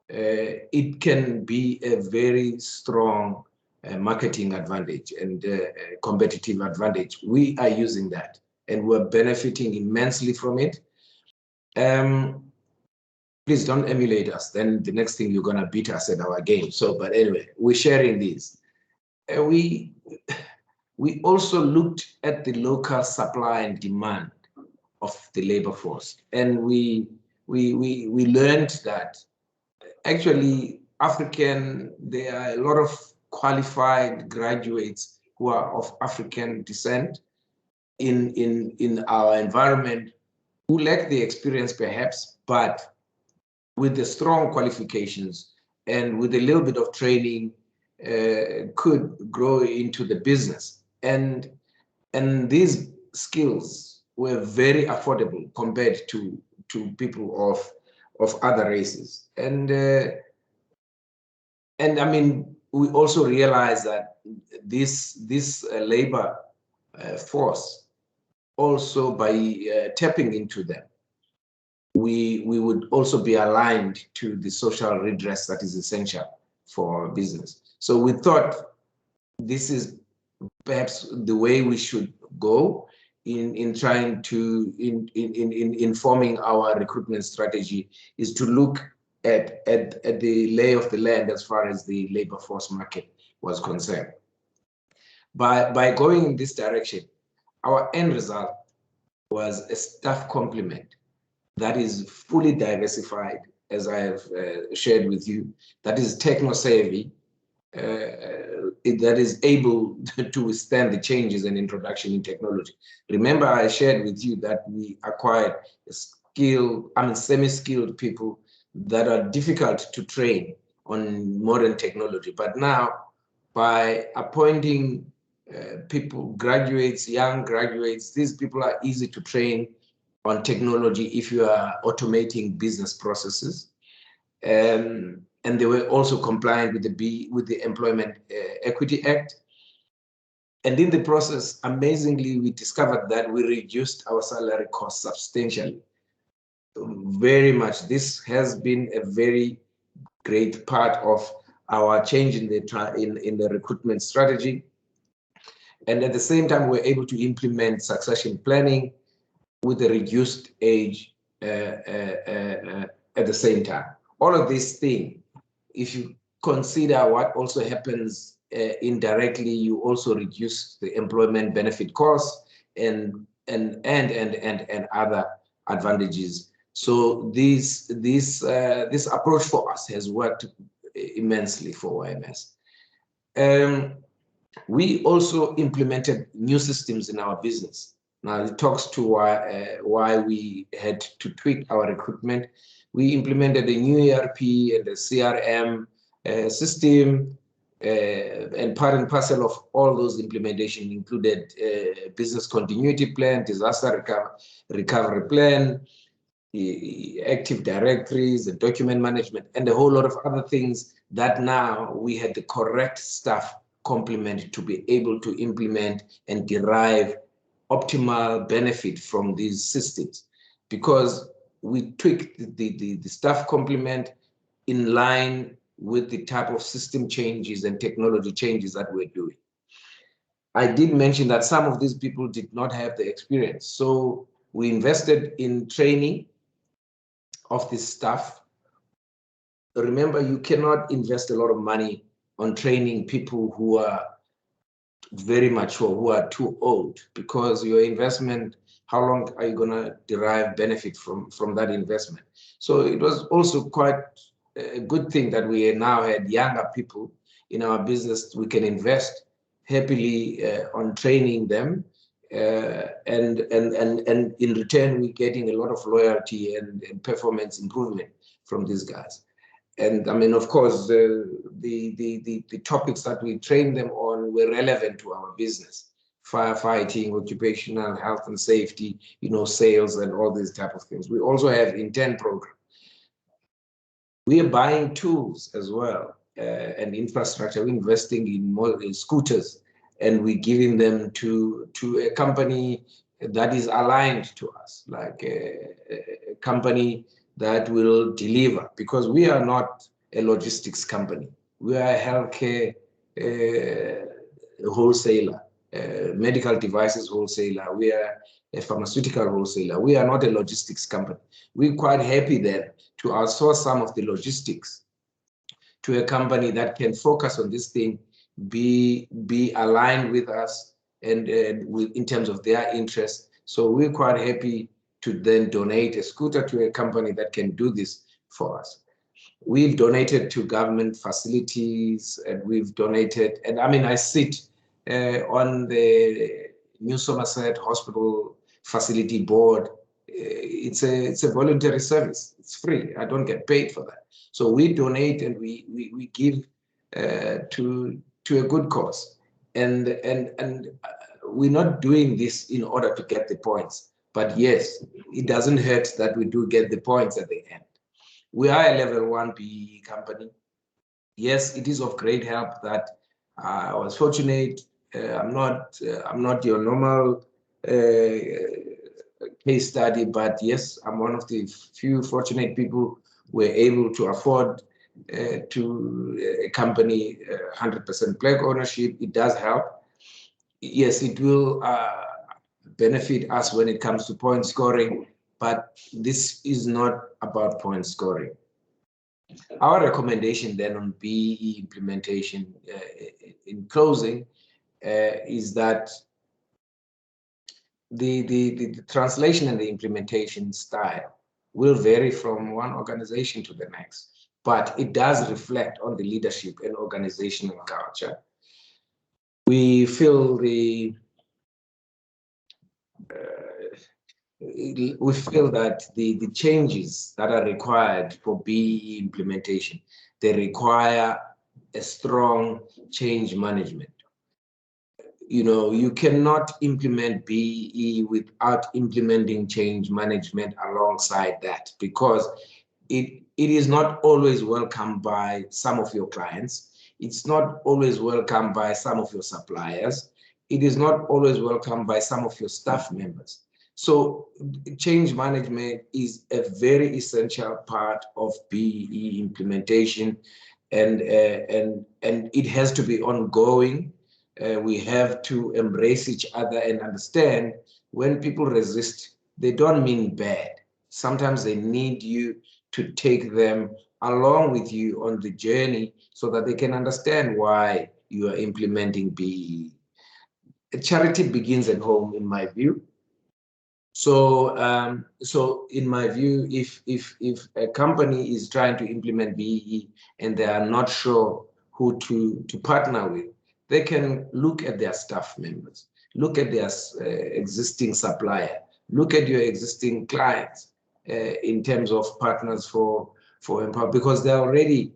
it can be a very strong marketing advantage and competitive advantage. We are using that and we're benefiting immensely from it. Please don't emulate us. Then the next thing you're gonna beat us at our game. So, but anyway, we're sharing these. We also looked at the local supply and demand of the labor force, and we learned that actually there are a lot of qualified graduates who are of African descent in our environment who lack the experience perhaps, but with the strong qualifications and with a little bit of training could grow into the business. And these skills were very affordable compared to people of other races. And I mean, we also realize that this labor force, also by tapping into them, we would also be aligned to the social redress that is essential for our business. So we thought this is perhaps the way we should go in trying to, in informing our recruitment strategy, is to look at the lay of the land as far as the labor force market was concerned. By going in this direction, our end result was a staff complement that is fully diversified, as I have shared with you, that is techno-savvy, that is able to withstand the changes and introduction in technology. Remember, I shared with you that we acquired semi-skilled people that are difficult to train on modern technology. But now, by appointing people, graduates, young graduates, these people are easy to train on technology if you are automating business processes. And they were also compliant with the Employment Equity Act. And in the process, amazingly, we discovered that we reduced our salary costs substantially, very much. This has been a very great part of our change in the recruitment strategy. And at the same time, we're able to implement succession planning with a reduced age at the same time. All of these things, if you consider what also happens indirectly, you also reduce the employment benefit costs and other advantages. So this approach for us has worked immensely for YMS. We also implemented new systems in our business. Now it talks to why we had to tweak our recruitment. We implemented a new ERP and a CRM system, and part and parcel of all those implementation included business continuity plan, disaster recovery plan, active directories and document management, and a whole lot of other things that now we had the correct staff complement to be able to implement and derive optimal benefit from these systems. Because we tweaked the staff complement in line with the type of system changes and technology changes that we're doing. I did mention that some of these people did not have the experience. So we invested in training of this staff. Remember, you cannot invest a lot of money on training people who are very mature, who are too old, because your investment, how long are you going to derive benefit from that investment? So it was also quite a good thing that we now had younger people in our business. We can invest happily on training them, and in return we're getting a lot of loyalty and performance improvement from these guys. And I mean, of course, the topics that we train them on were relevant to our business: firefighting, occupational health and safety, sales, and all these type of things. We also have intent program. We are buying tools as well, and infrastructure. We're investing in scooters, and we're giving them to a company that is aligned to us, like a company that will deliver, because we are not a logistics company. We are a healthcare wholesaler, medical devices wholesaler. We are a pharmaceutical wholesaler. We are not a logistics company. We're quite happy then to outsource some of the logistics to a company that can focus on this thing, be aligned with us and in terms of their interests. So we're quite happy to then donate a scooter to a company that can do this for us. We've donated to government facilities, and we've donated, and I mean, I sit on the New Somerset Hospital Facility Board. It's a voluntary service. It's free. I don't get paid for that. So we donate and we give to a good cause. And we're not doing this in order to get the points. But yes, it doesn't hurt that we do get the points at the end. We are a level 1 BBEE company. Yes, it is of great help that I was fortunate. I'm not your normal case study, but yes, I'm one of the few fortunate people who were able to afford to a company 100% black ownership. It does help. Yes, it will benefit us when it comes to point scoring, but this is not about point scoring. Our recommendation then on BBEE implementation in closing is that the translation and the implementation style will vary from one organization to the next, but it does reflect on the leadership and organizational culture. We feel that the changes that are required for BBEE implementation, they require a strong change management. You cannot implement BBEE without implementing change management alongside that, because it is not always welcomed by some of your clients. It's not always welcomed by some of your suppliers. It is not always welcomed by some of your staff members. So change management is a very essential part of BBEE implementation, and it has to be ongoing. We have to embrace each other and understand when people resist, they don't mean bad. Sometimes they need you to take them along with you on the journey so that they can understand why you are implementing BBEE. Charity begins at home, in my view. So in my view, if a company is trying to implement BBEE and they are not sure who to partner with, they can look at their staff members, look at their existing supplier, look at your existing clients in terms of partners for empower, because they already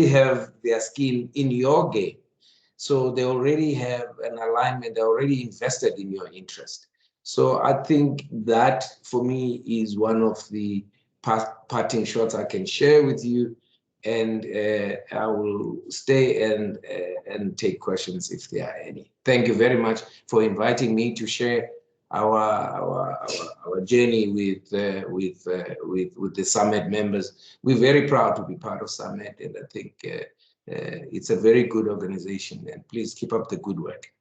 have their skin in your game. So they already have an alignment, they're already invested in your interest. So I think that for me is one of the parting shots I can share with you. And I will stay and take questions if there are any. Thank you very much for inviting me to share our journey with the Summit members. We're very proud to be part of Summit, and I think it's a very good organization. And please keep up the good work.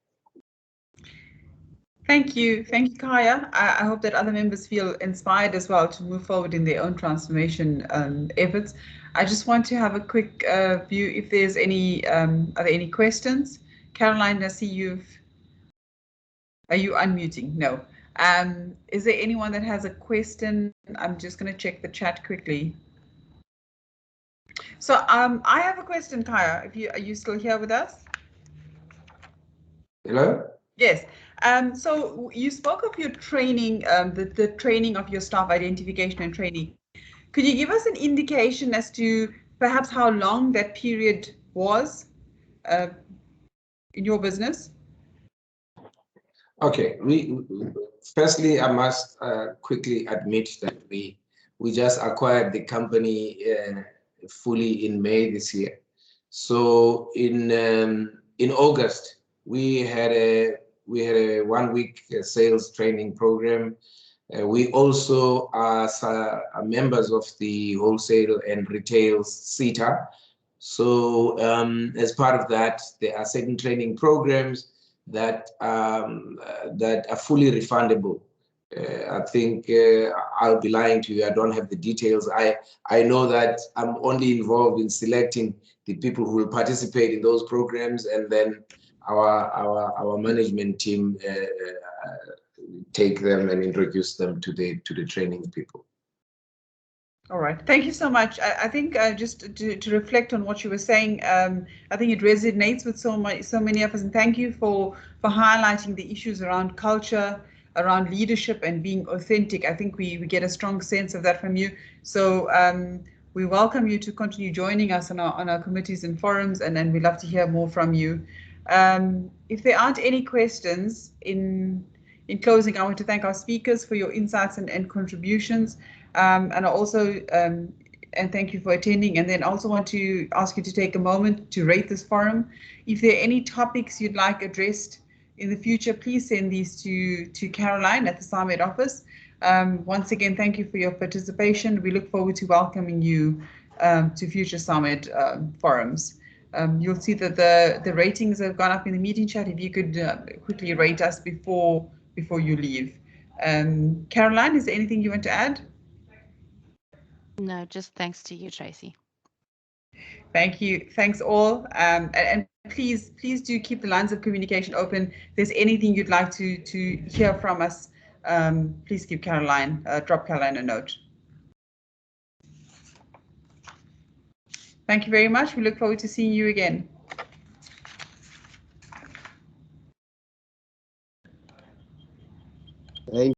Thank you, Khaya. I hope that other members feel inspired as well to move forward in their own transformation efforts. I just want to have a quick view if there's any, are there any questions? Caroline, I see are you unmuting? No. Is there anyone that has a question? I'm just going to check the chat quickly. So I have a question, Khaya. Are you still here with us? Hello? Yes. So you spoke of your training, the training of your staff identification and training. Could you give us an indication as to perhaps how long that period was in your business? Okay. Firstly, I must quickly admit that we just acquired the company fully in May this year. So in August, we had a 1-week sales training program. We also are members of the wholesale and retail CETA. So as part of that, there are certain training programs that are fully refundable. I think I'll be lying to you. I don't have the details. I know that I'm only involved in selecting the people who will participate in those programs, and then our management team take them and introduce them to the training people. All right, thank you so much. I think just to reflect on what you were saying, I think it resonates with so many of us, and thank you for highlighting the issues around culture, around leadership, and being authentic. I think we get a strong sense of that from you. So we welcome you to continue joining us on our committees and forums, and then we'd love to hear more from you. If there aren't any questions, in closing, I want to thank our speakers for your insights and contributions. And I also and thank you for attending, and then also want to ask you to take a moment to rate this forum. If there are any topics you'd like addressed in the future, please send these to Caroline at the SAMED office. Once again, thank you for your participation. We look forward to welcoming you to future SAMED forums. You'll see that the ratings have gone up in the meeting chat. If you could quickly rate us before you leave. Caroline, is there anything you want to add? No, just thanks to you, Tracy. Thank you. Thanks all. And please do keep the lines of communication open. If there's anything you'd like to hear from us, please drop Caroline a note. Thank you very much. We look forward to seeing you again.